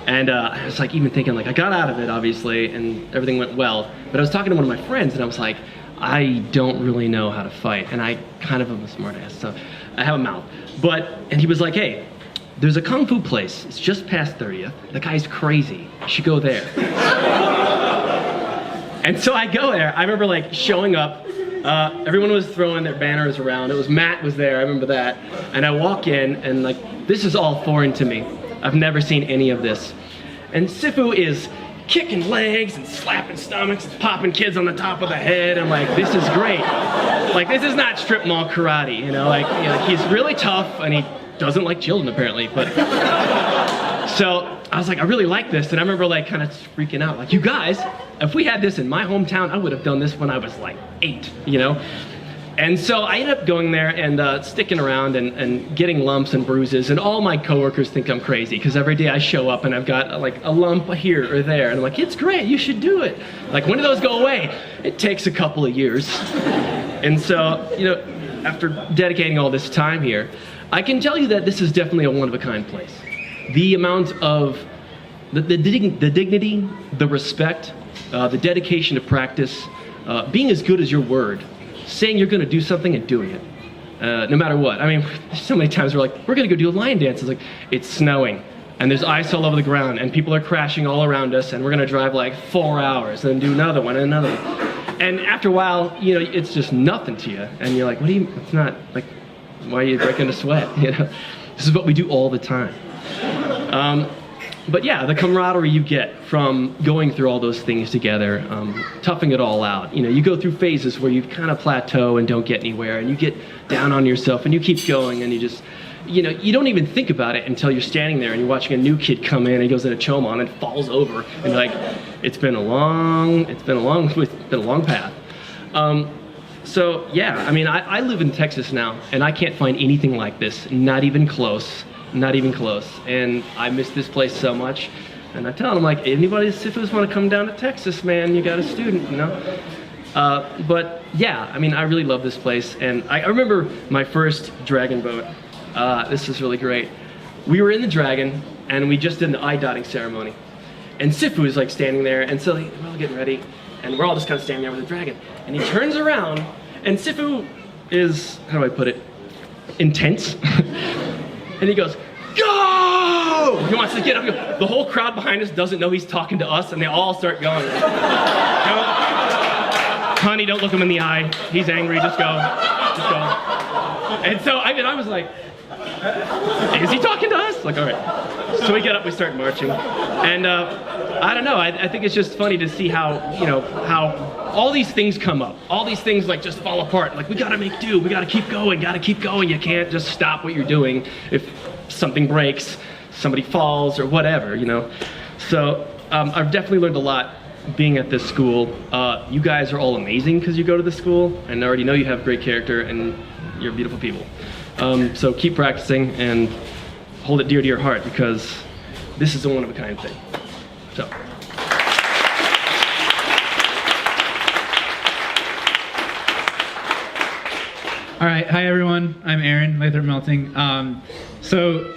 And I was like even thinking, like, I got out of it, obviously, and everything went well. But I was talking to one of my friends, and I was like, I don't really know how to fight. And I kind of am a smart ass, so I have a mouth. And he was like, hey, there's a Kung Fu place. It's just past 30th. The guy's crazy. You should go there. And so I go there. I remember like showing up. Everyone was throwing their banners around. Matt was there, I remember that. And I walk in and like, this is all foreign to me. I've never seen any of this. And Sifu is kicking legs and slapping stomachs and popping kids on the top of the head. I'm like, this is great. Like, this is not strip mall karate, you know? Like, he's really tough and he doesn't like children apparently, but. So I was like, I really like this. And I remember like kind of freaking out. Like, you guys, if we had this in my hometown, I would have done this when I was like 8, you know? And so I ended up going there and sticking around and getting lumps and bruises. And all my coworkers think I'm crazy because every day I show up and I've got like a lump here or there. And I'm like, it's great, you should do it. Like, when do those go away? It takes a couple of years. And so, you know, after dedicating all this time here, I can tell you that this is definitely a one-of-a-kind place. The amount of the dignity, the respect, the dedication to practice, being as good as your word, saying you're going to do something and doing it, no matter what. I mean, so many times we're like, we're going to go do a lion dance. It's like, it's snowing, and there's ice all over the ground, and people are crashing all around us, and we're going to drive like 4 hours, and then do another one, and another one. And after a while, you know, it's just nothing to you, and you're like, what do you, it's not, like, why are you breaking a sweat, you know? This is what we do all the time. But yeah, the camaraderie you get from going through all those things together, toughing it all out. You know, you go through phases where you kind of plateau and don't get anywhere, and you get down on yourself, and you keep going, and you just, you know, you don't even think about it until you're standing there and you're watching a new kid come in, and he goes in a chomon and falls over, and you're like, it's been a long path. So yeah, I mean, I live in Texas now, and I can't find anything like this, not even close. Not even close. And I miss this place so much. And I tell them, like, anybody at Sifus want to come down to Texas, man, you got a student, you know? But yeah, I mean, I really love this place. And I remember my first dragon boat. This is really great. We were in the dragon, and we just did an eye dotting ceremony. And Sifu is like standing there, and so we're all getting ready, and we're all just kind of standing there with the dragon. And he turns around, and Sifu is, how do I put it, intense. And he goes, go! He wants to get up. The whole crowd behind us doesn't know he's talking to us, and they all start going. Honey, don't look him in the eye. He's angry. Just go. Just go. And so, I mean, I was like, is he talking to us? Like, all right. So we get up, we start marching. And I don't know, I think it's just funny to see how, you know, how all these things come up. All these things like just fall apart. Like, we gotta make do, we gotta keep going. You can't just stop what you're doing if something breaks, somebody falls, or whatever, you know. So I've definitely learned a lot being at this school. You guys are all amazing because you go to the school, and I already know you have great character and you're beautiful people. So keep practicing and hold it dear to your heart because this is a one-of-a-kind thing. So. All right, hi everyone. I'm Aaron, Lathrop Melting. So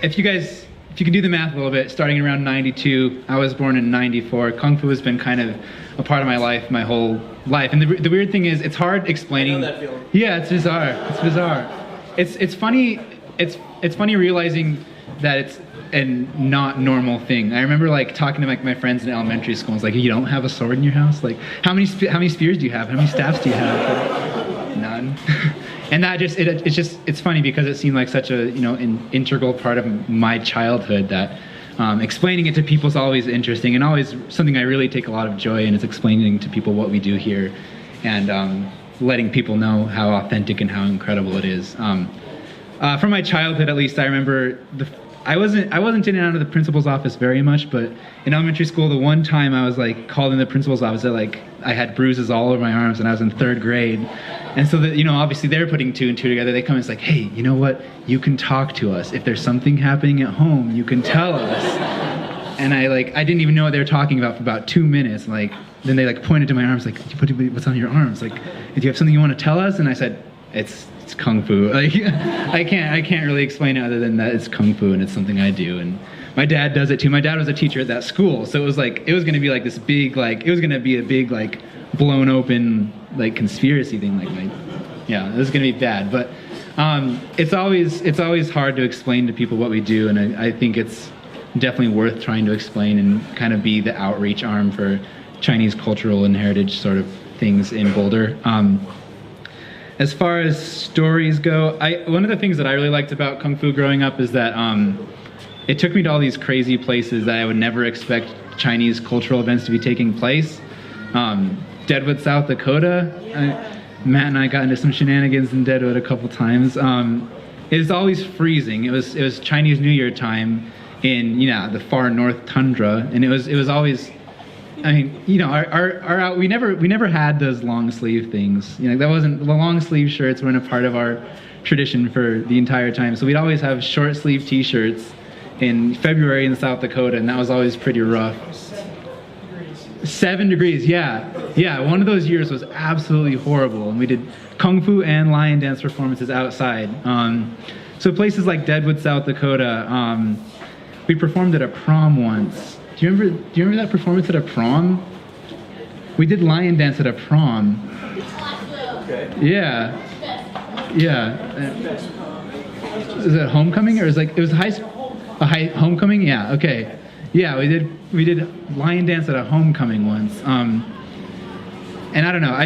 if you can do the math a little bit, starting around 92, I was born in 94. Kung Fu has been kind of a part of my life, my whole life. And the weird thing is, it's hard explaining. I know that feeling. Yeah, it's bizarre. It's bizarre. It's funny. It's funny realizing that it's a not normal thing. I remember like talking to my friends in elementary school. I was like, you don't have a sword in your house? Like, how many spears do you have? How many staffs do you have? None. And that it's funny because it seemed like such a, you know, an integral part of my childhood that explaining it to people is always interesting and always something I really take a lot of joy in, is explaining to people what we do here and letting people know how authentic and how incredible it is. From my childhood, at least, I remember I wasn't in and out of the principal's office very much, but in elementary school, the one time I was like called in the principal's office that like I had bruises all over my arms, and I was in 3rd grade. And so that, you know, obviously they're putting 2 and 2 together. They come and it's like, hey, you know what? You can talk to us. If there's something happening at home, you can tell us. And I didn't even know what they were talking about for about 2 minutes. Like, then they like pointed to my arms, like, what's on your arms? Like, do you have something you want to tell us? And I said, it's kung fu. Like, I can't really explain it other than that it's kung fu and it's something I do. And my dad does it too. My dad was a teacher at that school, so it was going to be like this big, like, it was going to be a big, like, blown open, like, conspiracy thing. Like, it was going to be bad. But it's always hard to explain to people what we do, and I think it's definitely worth trying to explain and kind of be the outreach arm for Chinese cultural and heritage sort of things in Boulder. As far as stories go, one of the things that I really liked about Kung Fu growing up is that it took me to all these crazy places that I would never expect Chinese cultural events to be taking place. Deadwood, South Dakota. Matt and I got into some shenanigans in Deadwood a couple times. It was always freezing. It was Chinese New Year time in the far north tundra, and it was always. I mean, our we never had those long sleeve things. That wasn't, the long sleeve shirts weren't a part of our tradition for the entire time. So we'd always have short sleeve T-shirts in February in South Dakota, and that was always pretty rough. 7 degrees, yeah. One of those years was absolutely horrible, and we did kung fu and lion dance performances outside. So places like Deadwood, South Dakota. We performed at a prom once. Do you remember that performance at a prom? We did lion dance at a prom. Okay. Yeah. Is it homecoming or it was homecoming? Yeah. Okay. Yeah, we did lion dance at a homecoming once. And I don't know.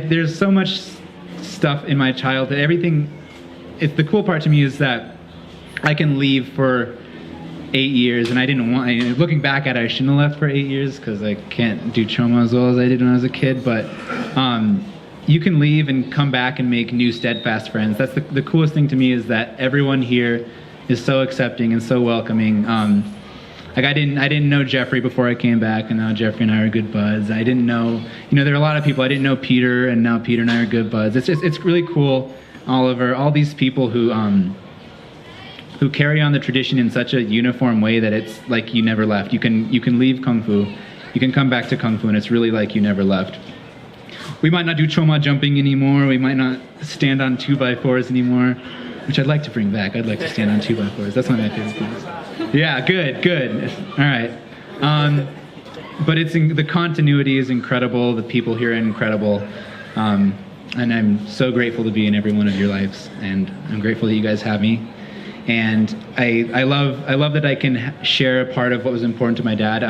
There's so much stuff in my childhood. It's the cool part to me is that I can leave for 8 years, and I didn't want. Looking back at it, I shouldn't have left for 8 years because I can't do Choma as well as I did when I was a kid. But you can leave and come back and make new steadfast friends. That's the coolest thing to me is that everyone here is so accepting and so welcoming. I didn't know Jeffrey before I came back, and now Jeffrey and I are good buds. I didn't know, there are a lot of people I didn't know Peter, and now Peter and I are good buds. It's really cool. Oliver, all these people who carry on the tradition in such a uniform way that it's like you never left. You can leave Kung Fu, you can come back to Kung Fu, and it's really like you never left. We might not do Choma jumping anymore. We might not stand on 2x4s anymore, which I'd like to bring back. I'd like to stand on 2x4s. That's one of my favorite things. Yeah, good. All right. But the continuity is incredible. The people here are incredible. And I'm so grateful to be in every one of your lives. And I'm grateful that you guys have me. And I love that I can share a part of what was important to my dad.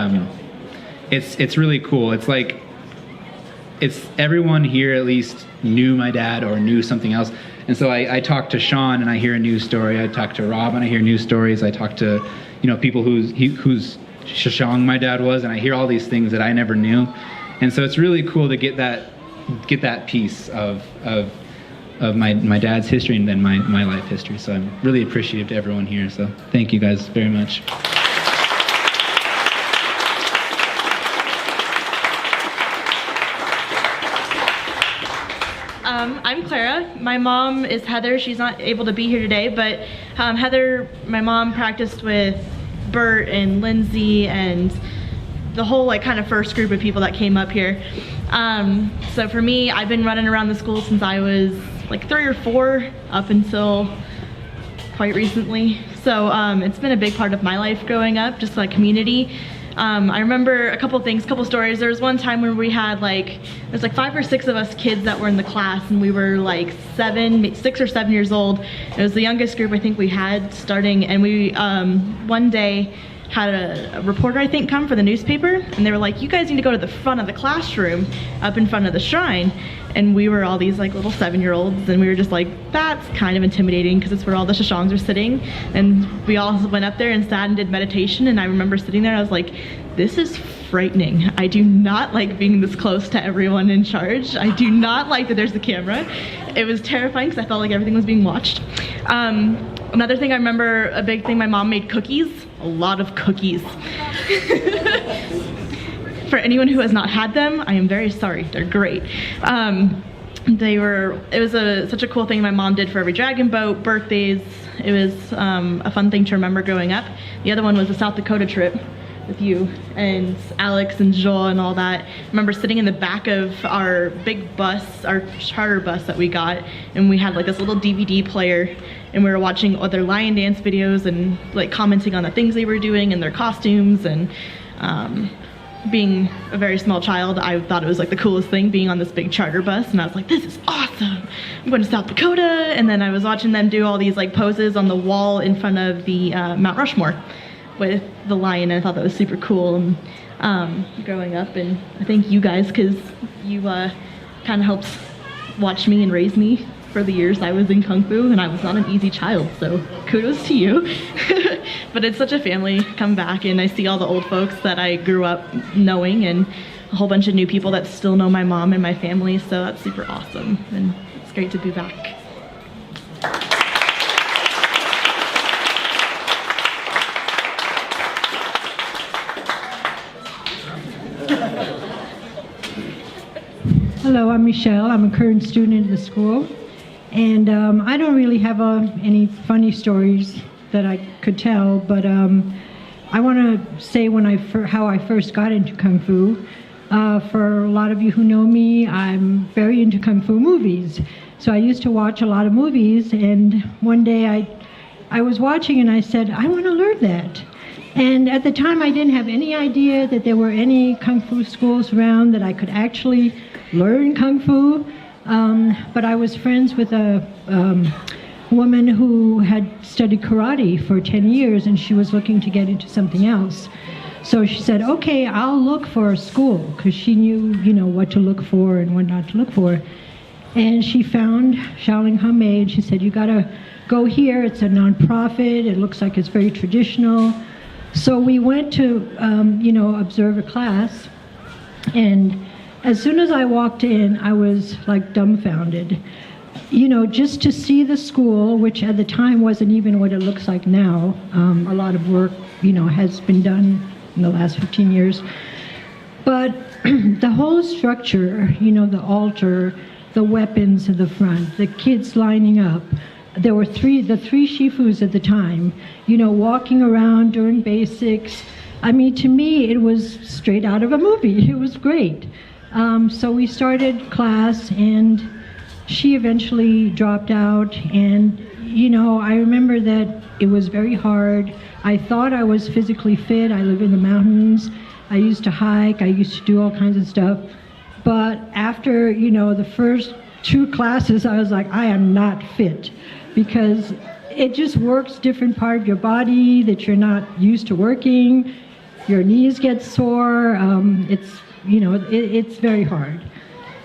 It's really cool. It's everyone here at least knew my dad or knew something else. And so I talk to Sean and I hear a news story. I talk to Rob and I hear news stories. I talk to people whose Shishang my dad was, and I hear all these things that I never knew. And so it's really cool to get that piece of my dad's history and then my life history. So I'm really appreciative to everyone here. So thank you guys very much. I'm Clara. My mom is Heather. She's not able to be here today, but Heather, my mom practiced with Bert and Lindsay and the whole kind of first group of people that came up here. So for me, I've been running around the school since I was 3 or 4 up until quite recently. So it's been a big part of my life growing up, just community. I remember a couple stories. There was one time where we had there's 5 or 6 of us kids that were in the class, and we were 6 or 7 years old. It was the youngest group I think we had starting, and we one day had a reporter I think come for the newspaper, and they were like, you guys need to go to the front of the classroom up in front of the shrine. And we were all these little 7-year-olds, and we were just that's kind of intimidating because it's where all the Shishangs were sitting. And we all went up there and sat and did meditation, and I remember sitting there and I was like, this is frightening. I do not like being this close to everyone in charge. I do not like that there's the camera. It was terrifying because I felt like everything was being watched. Another thing I remember, a big thing, my mom made cookies, a lot of cookies. For anyone who has not had them, I am very sorry, they're great. It was such a cool thing my mom did for every dragon boat, birthdays. It was a fun thing to remember growing up. The other one was the South Dakota trip with you and Alex and Joel and all that. I remember sitting in the back of our big bus, our charter bus that we got, and we had like this little DVD player, and we were watching other lion dance videos and like commenting on the things they were doing and their costumes. And being a very small child, I thought it was like the coolest thing being on this big charter bus, and I was like, this is awesome, I'm going to South Dakota. And then I was watching them do all these like poses on the wall in front of the Mount Rushmore with the lion, and I thought that was super cool. And growing up, and I thank you guys, because you kind of helped watch me and raise me for the years I was in Kung Fu, and I was not an easy child, so kudos to you. But it's such a family come back, and I see all the old folks that I grew up knowing, and a whole bunch of new people that still know my mom and my family, so that's super awesome, and it's great to be back. Hello, I'm Michelle. I'm a current student at the school, and I don't really have any funny stories that I could tell, but I want to say how I first got into Kung Fu. For a lot of you who know me, I'm very into Kung Fu movies. So I used to watch a lot of movies, and one day I was watching and I said, I want to learn that. And at the time I didn't have any idea that there were any Kung Fu schools around that I could actually learn Kung Fu. But I was friends with a woman who had studied karate for 10 years, and she was looking to get into something else. So she said, okay, I'll look for a school, because she knew, what to look for and what not to look for. And she found Shaolin Hame, and she said, you gotta go here. It's a nonprofit. It looks like it's very traditional. So we went to, observe a class, and as soon as I walked in, I was like dumbfounded. Just to see the school, which at the time wasn't even what it looks like now. A lot of work, has been done in the last 15 years. But the whole structure, the altar, the weapons at the front, the kids lining up. There were the three Shifus at the time, walking around during basics. I mean, to me, it was straight out of a movie. It was great. So we started class, and she eventually dropped out, and I remember that it was very hard. I thought I was physically fit. I live in the mountains. I used to hike. I used to do all kinds of stuff. But after, the first 2 classes, I was like, I am not fit, because it just works different part of your body that you're not used to working. Your knees get sore. It's very hard.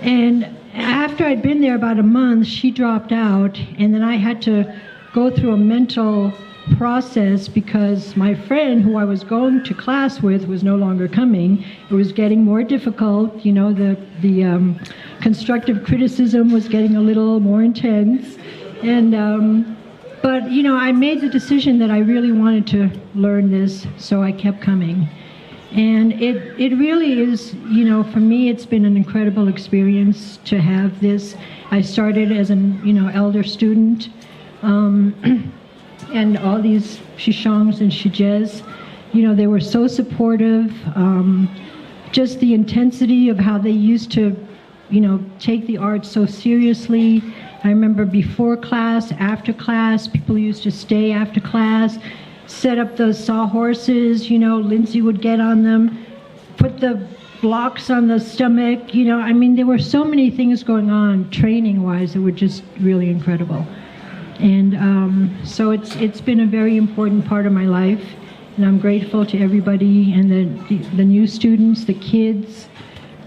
And after I'd been there about a month, she dropped out, and then I had to go through a mental process, because my friend who I was going to class with was no longer coming. It was getting more difficult. The constructive criticism was getting a little more intense. And but I made the decision that I really wanted to learn this, so I kept coming. And it really is, for me, it's been an incredible experience to have this. I started as an, elder student, and all these Shishongs and Shijes, they were so supportive. Just the intensity of how they used to, take the art so seriously. I remember before class, after class, people used to stay after class, set up those sawhorses, Lindsay would get on them, put the blocks on the stomach, there were so many things going on training-wise that were just really incredible. And so it's been a very important part of my life, and I'm grateful to everybody and the new students, the kids.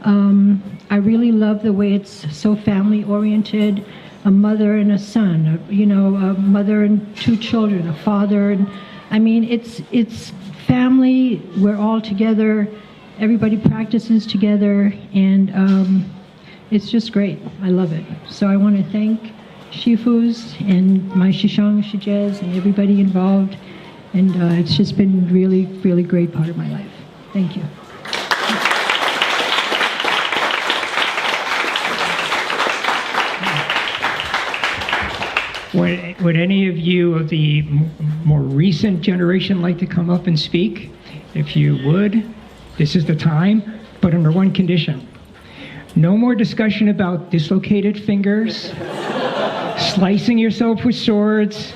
I really love the way it's so family-oriented. A mother and a son, a mother and 2 children, a father, and it's family. We're all together. Everybody practices together, and it's just great. I love it. So I want to thank Shifus and my Shishang Shijes and everybody involved. And it's just been really, really great part of my life. Thank you. Would any of you of the more recent generation like to come up and speak? If you would, this is the time, but under one condition. No more discussion about dislocated fingers, slicing yourself with swords,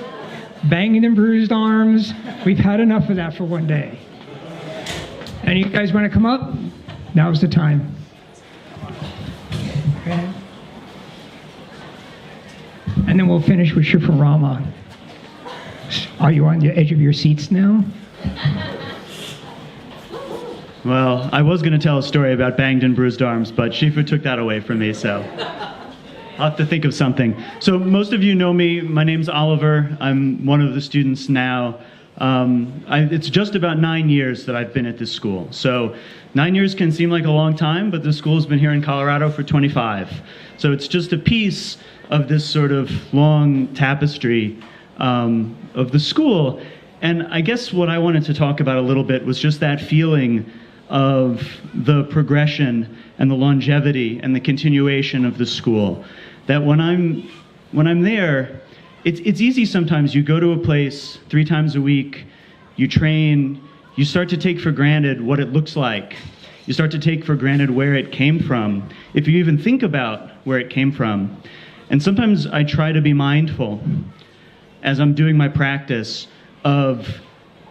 banging and bruised arms. We've had enough of that for one day. Any of you guys want to come up? Now's the time. Okay. And then we'll finish with Shifu Rama. Are you on the edge of your seats now? Well, I was going to tell a story about banged and bruised arms, but Shifu took that away from me, so I'll have to think of something. So most of you know me. My name's Oliver. I'm one of the students now. It's just about 9 years that I've been at this school. So 9 years can seem like a long time, but the school's been here in Colorado for 25. So it's just a piece of this sort of long tapestry of the school. And I guess what I wanted to talk about a little bit was just that feeling of the progression and the longevity and the continuation of the school. That when I'm there, it's easy sometimes. You go to a place 3 times a week, you train, you start to take for granted what it looks like. You start to take for granted where it came from, if you even think about where it came from. And sometimes I try to be mindful as I'm doing my practice of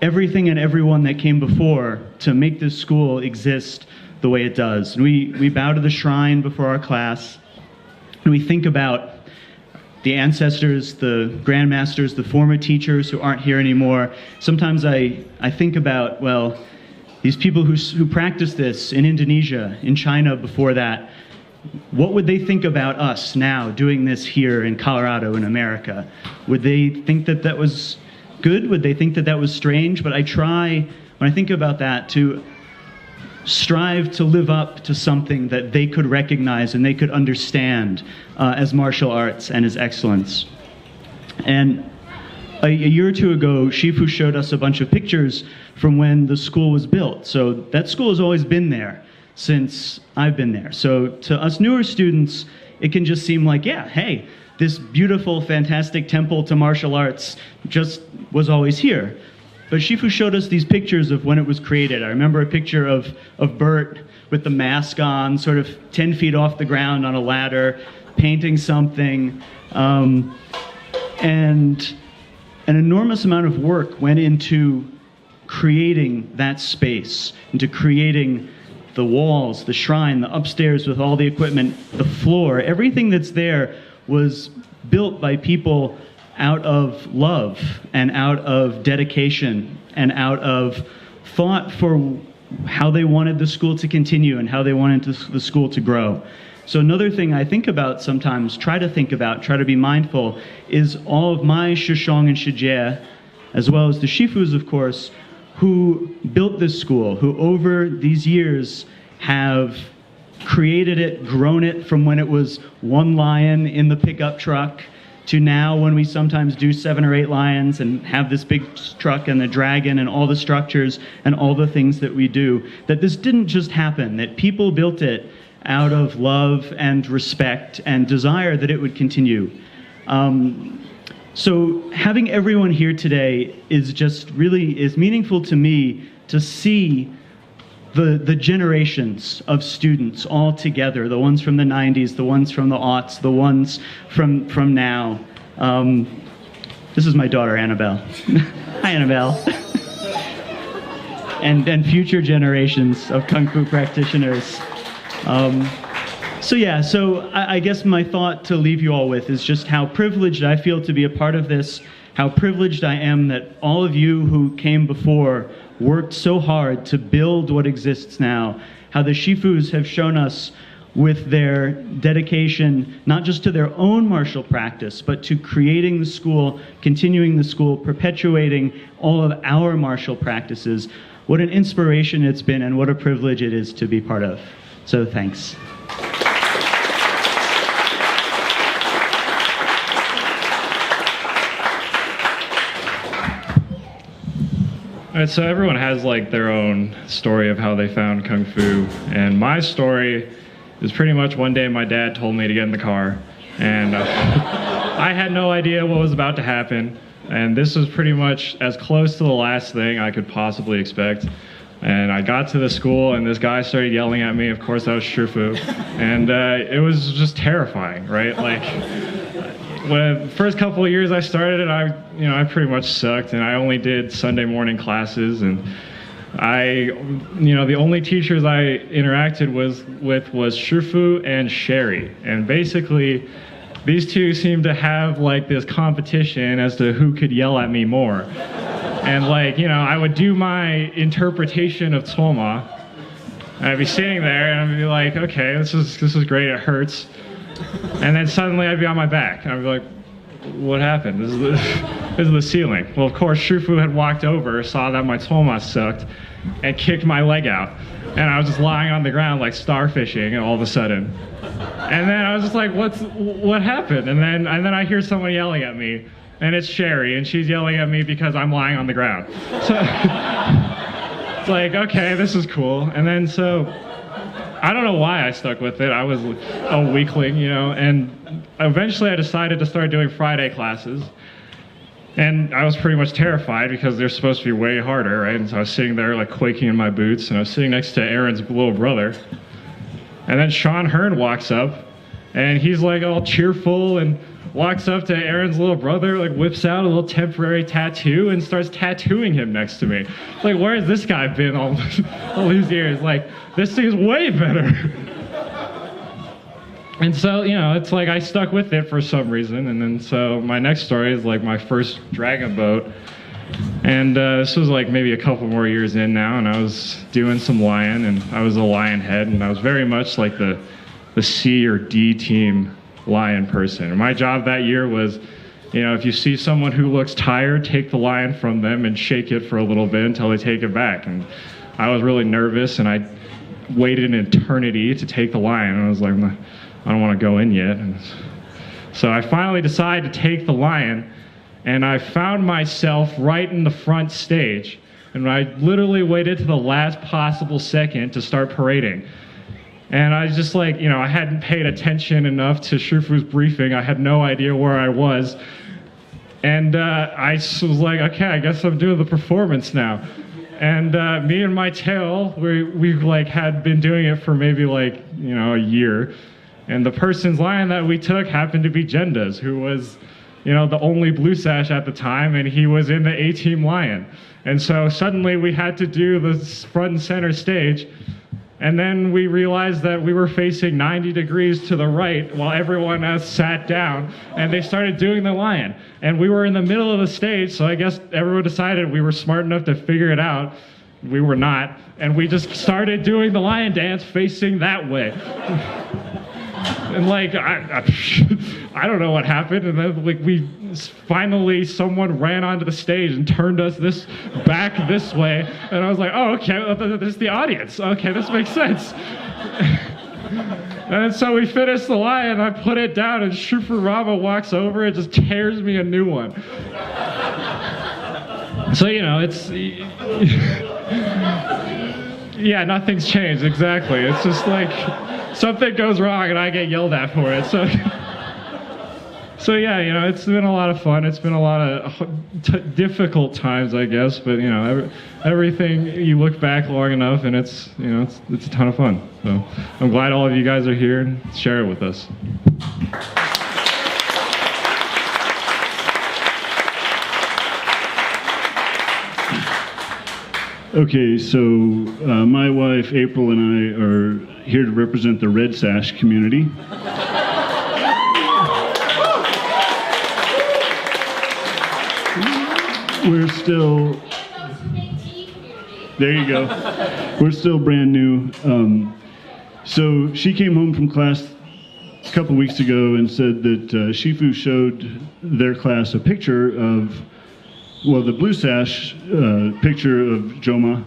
everything and everyone that came before to make this school exist the way it does. And we bow to the shrine before our class, and we think about the ancestors, the grandmasters, the former teachers who aren't here anymore. Sometimes I think about, well, these people who practiced this in Indonesia, in China before that, what would they think about us now doing this here in Colorado, in America? Would they think that that was good? Would they think that that was strange? But I try, when I think about that, to strive to live up to something that they could recognize and they could understand as martial arts and as excellence. And a year or two ago, Shifu showed us a bunch of pictures from when the school was built. So that school has always been there since I've been there. So to us newer students, it can just seem like, yeah, hey, this beautiful, fantastic temple to martial arts just was always here. But Shifu showed us these pictures of when it was created. I remember a picture of Bert with the mask on, sort of 10 feet off the ground on a ladder, painting something. And an enormous amount of work went into creating that space, into creating the walls, the shrine, the upstairs with all the equipment, the floor. Everything that's there was built by people out of love and out of dedication and out of thought for how they wanted the school to continue and how they wanted the school to grow. So another thing I think about sometimes, try to be mindful, is all of my Shishong and Shijie, as well as the Shifus, of course, who built this school, who over these years have created it, grown it from when it was 1 lion in the pickup truck to now when we sometimes do 7 or 8 lions and have this big truck and the dragon and all the structures and all the things that we do. That this didn't just happen, that people built it out of love and respect and desire that it would continue. So having everyone here today is meaningful to me to see the generations of students all together, the ones from the 90s, the ones from the aughts, the ones from now. This is my daughter, Annabelle. Hi, Annabelle. and future generations of Kung Fu practitioners. So I guess my thought to leave you all with is just how privileged I feel to be a part of this, how privileged I am that all of you who came before worked so hard to build what exists now, how the Shifus have shown us with their dedication, not just to their own martial practice, but to creating the school, continuing the school, perpetuating all of our martial practices. What an inspiration it's been and what a privilege it is to be part of. So thanks. All right, so everyone has like their own story of how they found Kung Fu, and my story is pretty much one day my dad told me to get in the car, and I had no idea what was about to happen, and this was pretty much as close to the last thing I could possibly expect. And I got to the school, and this guy started yelling at me. Of course, that was Shifu, and it was just terrifying, right? Like, when the first couple of years I started, I pretty much sucked, and I only did Sunday morning classes, and the only teachers I interacted with was Shifu and Sherry, and basically, these two seemed to have like this competition as to who could yell at me more. And I would do my interpretation of Toma, and I'd be sitting there and I'd be like, okay, this is great, it hurts. And then suddenly I'd be on my back, and I'd be like, what happened? This is the ceiling. Well, of course, Shifu had walked over, saw that my Toma sucked, and kicked my leg out. And I was just lying on the ground like starfishing all of a sudden. And then I was just like, what happened? And then I hear someone yelling at me. And it's Sherry, and she's yelling at me because I'm lying on the ground. So it's like, okay, this is cool. And then so I don't know why I stuck with it. I was a weakling, and eventually I decided to start doing Friday classes. And I was pretty much terrified because they're supposed to be way harder, right? And so I was sitting there like quaking in my boots, and I was sitting next to Aaron's little brother. And then Sean Hearn walks up, and he's like all cheerful and walks up to Aaron's little brother, like whips out a little temporary tattoo and starts tattooing him next to me. Like, where has this guy been all these years? Like, this thing's way better. And so, it's like I stuck with it for some reason. And then so my next story is like my first dragon boat. And this was like maybe a couple more years in now, and I was doing some lion, and I was a lion head, and I was very much like the C or D team lion person. And my job that year was, if you see someone who looks tired, take the lion from them and shake it for a little bit until they take it back. And I was really nervous, and I waited an eternity to take the lion. And I was like, I don't want to go in yet. And so I finally decided to take the lion, and I found myself right in the front stage. And I literally waited to the last possible second to start parading. And I was just like, I hadn't paid attention enough to Shifu's briefing. I had no idea where I was. And I was like, okay, I guess I'm doing the performance now. And me and my tail, we like had been doing it for maybe like, a year. And the person's lion that we took happened to be Jenda's, who was, the only blue sash at the time, and he was in the A-team lion. And so suddenly we had to do the front and center stage. And then we realized that we were facing 90 degrees to the right while everyone else sat down, and they started doing the lion. And we were in the middle of the stage, so I guess everyone decided we were smart enough to figure it out. We were not. And we just started doing the lion dance facing that way. And like, I don't know what happened. And then like someone ran onto the stage and turned us back this way. And I was like, oh, okay, this is the audience. Okay, this makes sense. And so we finished the lion, I put it down, and Shifu Rama walks over and just tears me a new one. So, it's... yeah, nothing's changed, exactly. It's just like... something goes wrong and I get yelled at for it. So yeah, it's been a lot of fun. It's been a lot of difficult times, I guess. But everything you look back long enough, and it's a ton of fun. So I'm glad all of you guys are here and share it with us. Okay, so my wife April and I are here to represent the Red Sash community. We're still... There you go. We're still brand new. So she came home from class a couple weeks ago and said that Shifu showed their class a picture of, the blue sash picture of Joma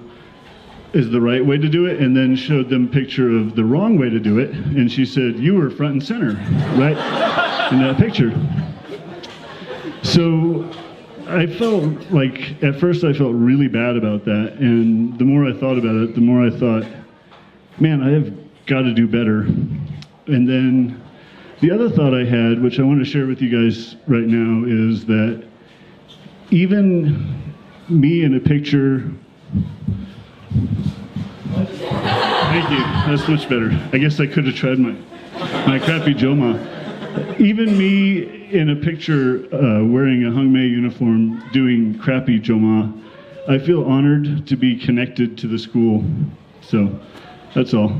is the right way to do it, and then showed them a picture of the wrong way to do it, and she said, you were front and center, right, in that picture. So I felt like, at first I felt really bad about that, and the more I thought about it, the more I thought, man, I have got to do better. And then the other thought I had, which I want to share with you guys right now, is that even me in a picture... Thank you, that's much better. I guess I could have tried my crappy Joma. Even me in a picture wearing a Hongmei uniform doing crappy Joma, I feel honored to be connected to the school. So, that's all.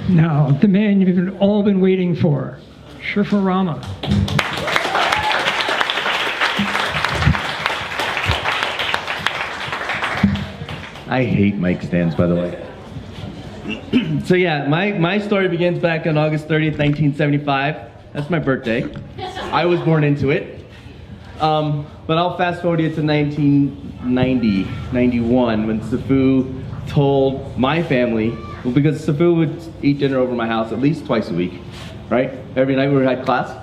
Now, the man you've all been waiting for, Shifu Rama. I hate mic stands, by the way. So yeah, my story begins back on August 30th, 1975. That's my birthday. I was born into it. But I'll fast forward you to 1990, 91, when Sifu told my family, well, because Sifu would eat dinner over my house at least twice a week, right? Every night we had class,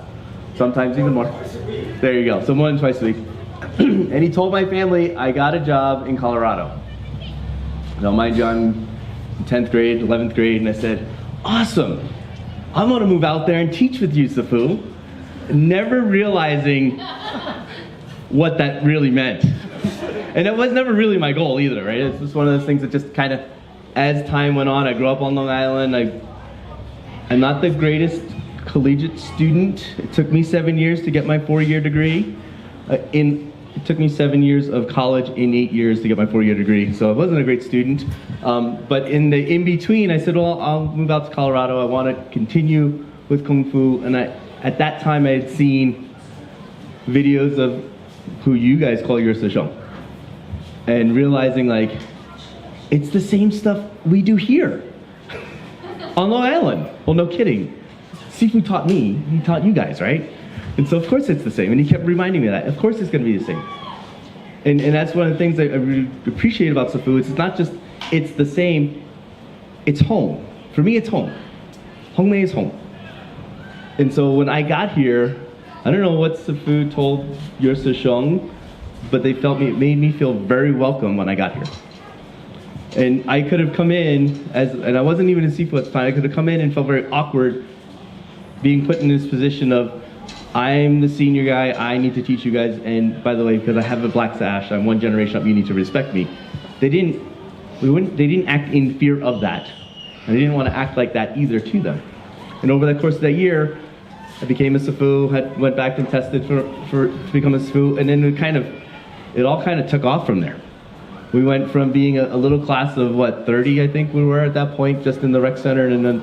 sometimes even more. There you go, so more than twice a week. And he told my family I got a job in Colorado. Now, mind you, I'm in 10th grade, 11th grade, and I said, awesome, I'm gonna move out there and teach with you, Sifu. Never realizing what that really meant. And it was never really my goal either, right? It's just one of those things that just kind of, as time went on, I grew up on Long Island. I'm not the greatest collegiate student. It took me 7 years to get my 4-year degree. It took me 7 years of college in 8 years to get my 4-year degree, so I wasn't a great student. But in the in-between, I said, well, I'll move out to Colorado. I want to continue with Kung Fu. And at that time, I had seen videos of who you guys call your Sejong. And realizing, like, it's the same stuff we do here on Long Island. Well, no kidding. Sifu taught me, he taught you guys, right? And so of course it's the same, and he kept reminding me of that. Of course it's gonna be the same. And that's one of the things I really appreciate about Sifu. It's not just, it's the same, it's home. For me, it's home. Hongmei is home. And so when I got here, I don't know what Sifu told your Seshong, but it made me feel very welcome when I got here. And I could have come in, and I wasn't even in Sifu at the time, I could have come in and felt very awkward being put in this position of, I'm the senior guy, I need to teach you guys, and by the way, because I have a black sash, I'm one generation up, you need to respect me. They didn't act in fear of that. And I didn't want to act like that either to them. And over the course of that year, I became a Sifu, went back and tested to become a Sifu, and then it all kind of took off from there. We went from being a little class of, 30 I think we were at that point, just in the rec center, and then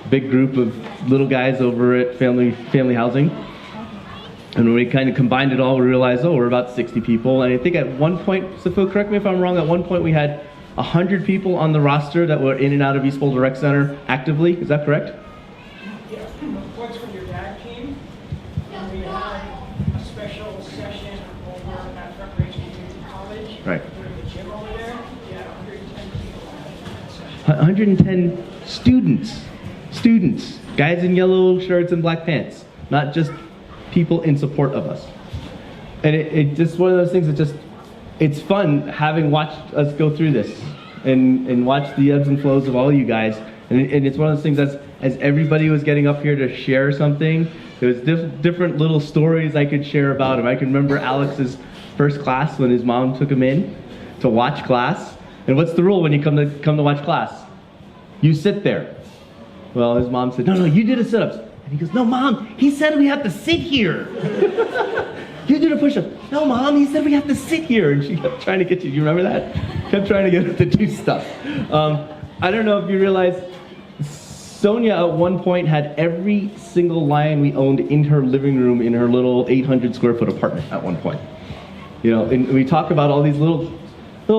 a big group of little guys over at family housing. And when we kind of combined it all, we realized, we're about 60 people. And I think at one point, Sifu, correct me if I'm wrong, at one point we had 100 people on the roster that were in and out of East Boulder Rec Center actively. Is that correct? Yeah, once when your dad came, we had a special session over at Recreation Community College. Right. During the gym over there, we had 110 people in that session. 110 students, guys in yellow shirts and black pants, not just people in support of us. And it just one of those things that just, it's fun having watched us go through this and watch the ebbs and flows of all you guys. And it's one of those things that's, as everybody was getting up here to share something, there was different little stories I could share about him. I can remember Alex's first class when his mom took him in to watch class. And what's the rule when you come to watch class? You sit there. Well, his mom said, no, you did a sit-ups. And he goes, no, Mom, he said we have to sit here. You did a push-up. No, Mom, he said we have to sit here. And she kept trying to get you. Do you remember that? Kept trying to get her to do stuff. I don't know if you realize, Sonia at one point had every single lion we owned in her living room in her little 800 square foot apartment at one point. You know, and we talk about all these little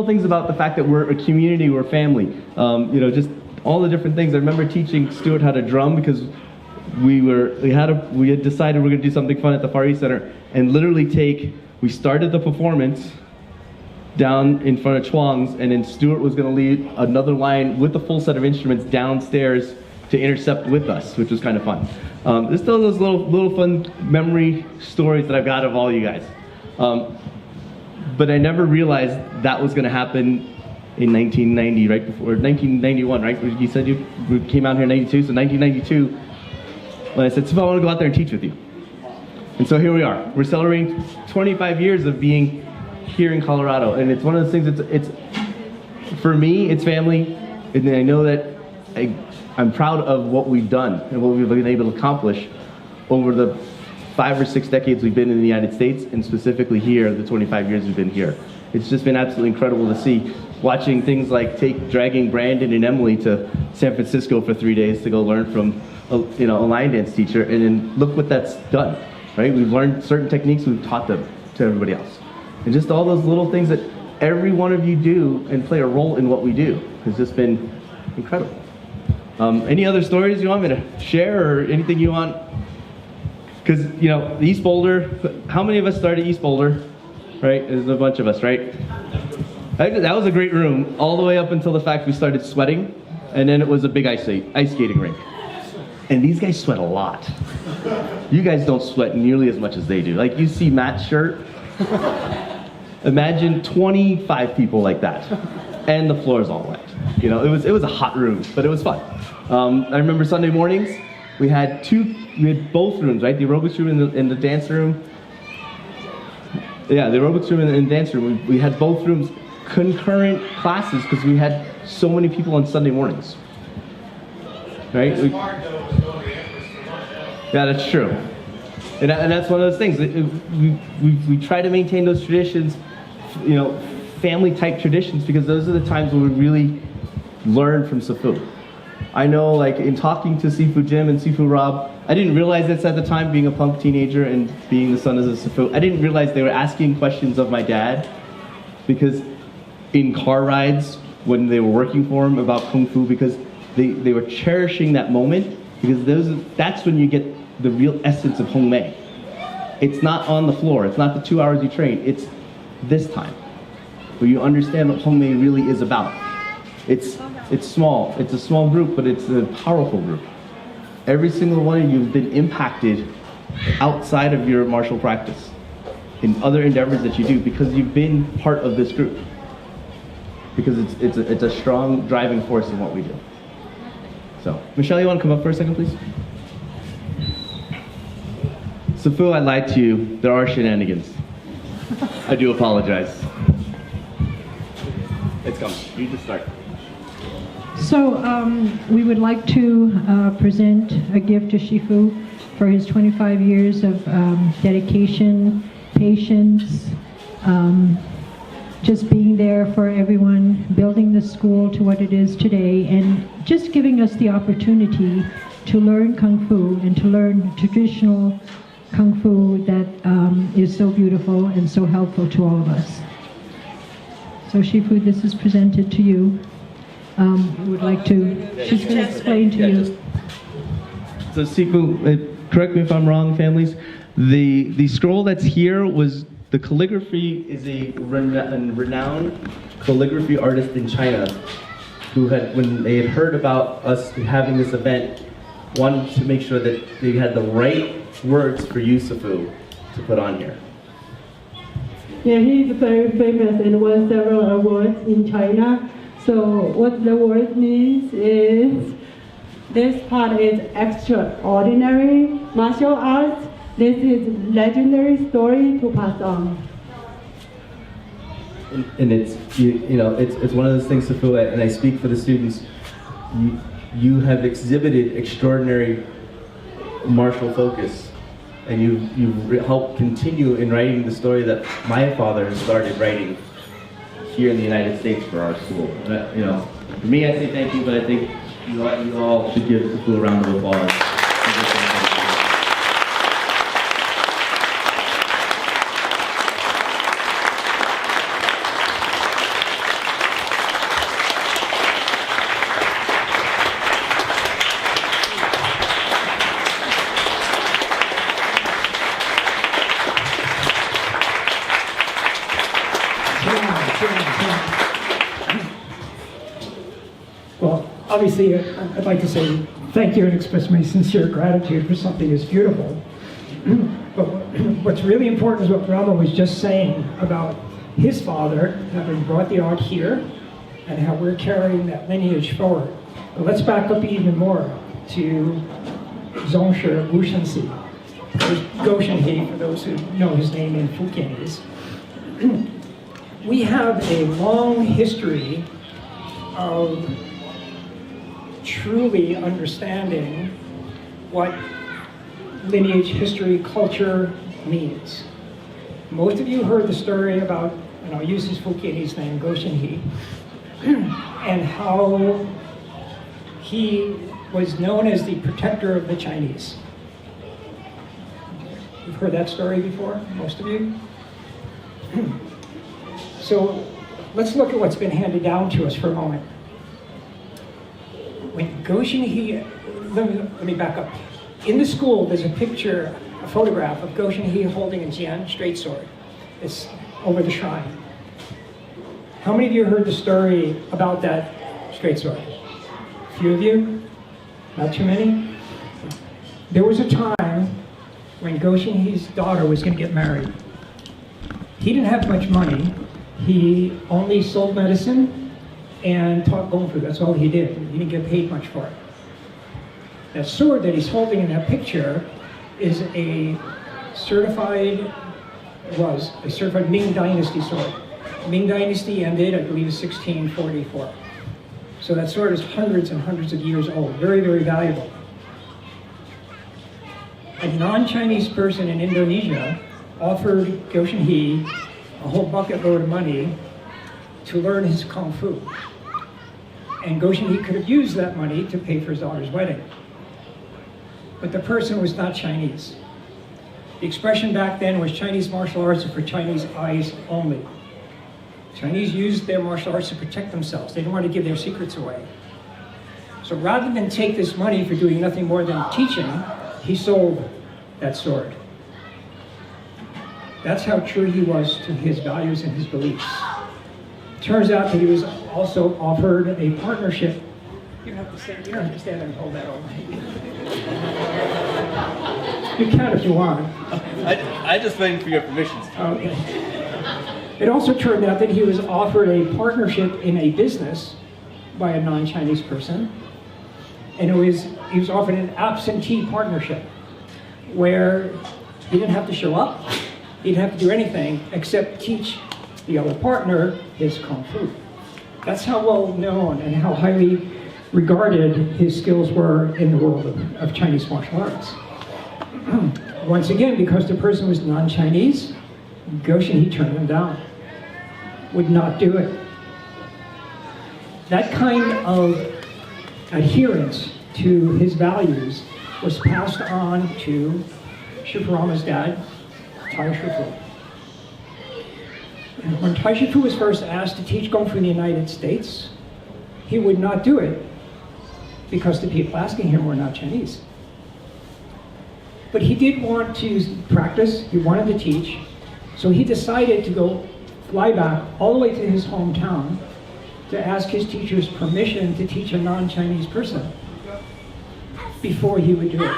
things about the fact that we're a community, we're family. You know, just all the different things. I remember teaching Stuart how to drum because we had decided we're going to do something fun at the Far East Center and literally we started the performance down in front of Chuang's, and then Stuart was going to lead another line with a full set of instruments downstairs to intercept with us, which was kind of fun. There's still those little fun memory stories that I've got of all you guys. But I never realized that was going to happen in 1990, right before 1991, right? You said you came out here in 92, so 1992, when I said, "So I want to go out there and teach with you." And so here we are. We're celebrating 25 years of being here in Colorado, and it's one of those things. It's for me, it's family, and I know that I'm proud of what we've done and what we've been able to accomplish over the 5 or 6 decades we've been in the United States, and specifically here, the 25 years we've been here. It's just been absolutely incredible to see, watching things like dragging Brandon and Emily to San Francisco for 3 days to go learn from a line dance teacher, and then look what that's done, right? We've learned certain techniques, we've taught them to everybody else. And just all those little things that every one of you do and play a role in what we do has just been incredible. Any other stories you want me to share, or anything you want? Because, East Boulder, how many of us started East Boulder? Right? There's a bunch of us, right? That was a great room, all the way up until the fact we started sweating, and then it was a big ice skating rink. And these guys sweat a lot. You guys don't sweat nearly as much as they do. Like, you see Matt's shirt, imagine 25 people like that, and the floor is all wet. It was a hot room, but it was fun. I remember Sunday mornings, we had both rooms, right? The aerobics room and the dance room. Yeah, the aerobics room and the dance room. We had both rooms, concurrent classes, because we had so many people on Sunday mornings. Right? Yeah, that's true. And that's one of those things. We try to maintain those traditions, family type traditions, because those are the times when we really learn from Sifu. I know, like, in talking to Sifu Jim and Sifu Rob, I didn't realize this at the time, being a punk teenager and being the son of the Sifu. I didn't realize they were asking questions of my dad, because in car rides, when they were working for him about Kung Fu, because they were cherishing that moment, because that's when you get the real essence of Hong Mei. It's not on the floor, it's not the 2 hours you train, it's this time, where you understand what Hong Mei really is about. It's small, it's a small group, but it's a powerful group. Every single one of you has been impacted outside of your martial practice, in other endeavors that you do, because you've been part of this group. Because it's a strong driving force in what we do. So, Michelle, you want to come up for a second, please? Sifu, I lied to you. There are shenanigans. I do apologize. It's coming. You just start. So we would like to present a gift to Shifu for his 25 years of dedication, patience, just being there for everyone, building the school to what it is today, and just giving us the opportunity to learn Kung Fu and to learn traditional Kung Fu that is so beautiful and so helpful to all of us. So Shifu, this is presented to you. We would like to, she's going to explain to you. So Sifu, correct me if I'm wrong, families, the scroll that's here was, the calligraphy is a renowned calligraphy artist in China who had, when they had heard about us having this event, wanted to make sure that they had the right words for you, Sifu, to put on here. Yeah, he's very famous and won several awards in China. So what the word means is, this part is extraordinary martial arts. This is legendary story to pass on. And it's, it's one of those things, Sifu, and I speak for the students, you have exhibited extraordinary martial focus, and you've helped continue in writing the story that my father started writing here in the United States for our school. For me, I say thank you, but I think you all should give Sifu a round of applause. Well, obviously, I'd like to say thank you and express my sincere gratitude for something as beautiful. But what's really important is what Rama was just saying about his father having brought the art here and how we're carrying that lineage forward. But let's back up even more to Zhongshe Wushenxi, or Goshenhe, for those who know his name in Fukienese. We have a long history of truly understanding what lineage, history, culture means. Most of you heard the story about, and I'll use his Fukienese name, Goshenhe, and how he was known as the protector of the Chinese. You've heard that story before, most of you? So let's look at what's been handed down to us for a moment. When Goshenhe, let me back up. In the school, there's a picture, a photograph of Goshenhe holding a jian, straight sword. It's over the shrine. How many of you heard the story about that straight sword? A few of you? Not too many? There was a time when Goshenhe's daughter was going to get married. He didn't have much money. He only sold medicine and taught Kung Fu. That's all he did. He didn't get paid much for it. That sword that he's holding in that picture is a certified Ming Dynasty sword. Ming Dynasty ended, I believe, in 1644. So that sword is hundreds and hundreds of years old. Very, very valuable. A non-Chinese person in Indonesia offered Goshenhe a whole bucket load of money to learn his Kung Fu. And Goshenhe could have used that money to pay for his daughter's wedding. But the person was not Chinese. The expression back then was Chinese martial arts are for Chinese eyes only. Chinese used their martial arts to protect themselves. They didn't want to give their secrets away. So rather than take this money for doing nothing more than teaching, he sold that sword. That's how true he was to his values and his beliefs. Turns out that he was also offered a partnership. You don't have to stand there and hold that over. You can if you want. I just waiting for your permissions. Okay. It also turned out that he was offered a partnership in a business by a non-Chinese person, and he was offered an absentee partnership where he didn't have to show up, he didn't have to do anything except teach the other partner his Kung Fu. That's how well known and how highly regarded his skills were in the world of Chinese martial arts. Once again, because the person was non-Chinese, Goshenhe turned him down, would not do it. That kind of adherence to his values was passed on to Shifu Rama's dad, Tai Shifu. And when Tai Shifu was first asked to teach Kung Fu in the United States, he would not do it because the people asking him were not Chinese. But he did want to practice, he wanted to teach, so he decided to fly back all the way to his hometown to ask his teacher's permission to teach a non-Chinese person before he would do it.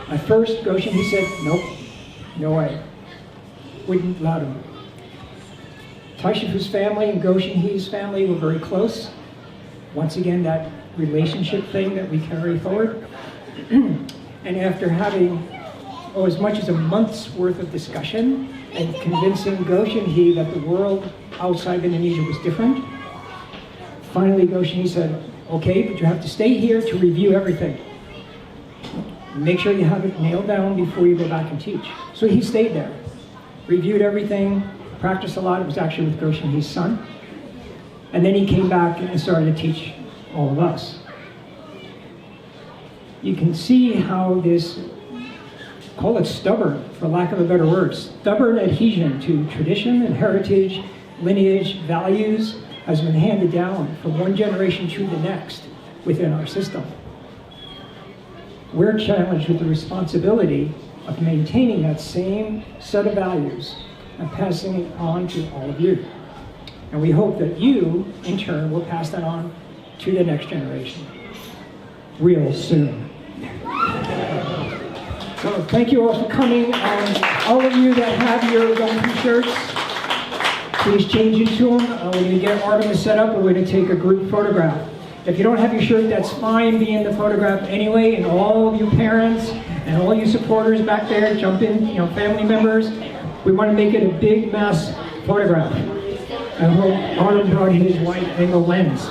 At first, Goshenhe said, nope, no way. Wouldn't allow him. Tai Shifu's family and Goshenhe's family were very close. Once again, that relationship thing that we carry forward. And after having as much as a month's worth of discussion and convincing Goshenhe that the world outside Indonesia was different, finally Goshenhe said, okay, but you have to stay here to review everything. Make sure you have it nailed down before you go back and teach. So he stayed there, reviewed everything, practiced a lot. It was actually with Goshenhe's son. And then he came back and started to teach all of us. You can see how this, call it stubborn, for lack of a better word, stubborn adhesion to tradition and heritage, lineage, values, has been handed down from one generation to the next within our system. We're challenged with the responsibility of maintaining that same set of values and passing it on to all of you. And we hope that you, in turn, will pass that on to the next generation real soon. So thank you all for coming. All of you that have your Gumtree shirts, please change into them. We're going to get Artemis set up and we're going to take a group photograph. If you don't have your shirt, that's fine. Be in the photograph anyway, and all of you parents and all you supporters back there, jump in, family members. We want to make it a big mess photograph. I hope Artem brought his wide angle lens.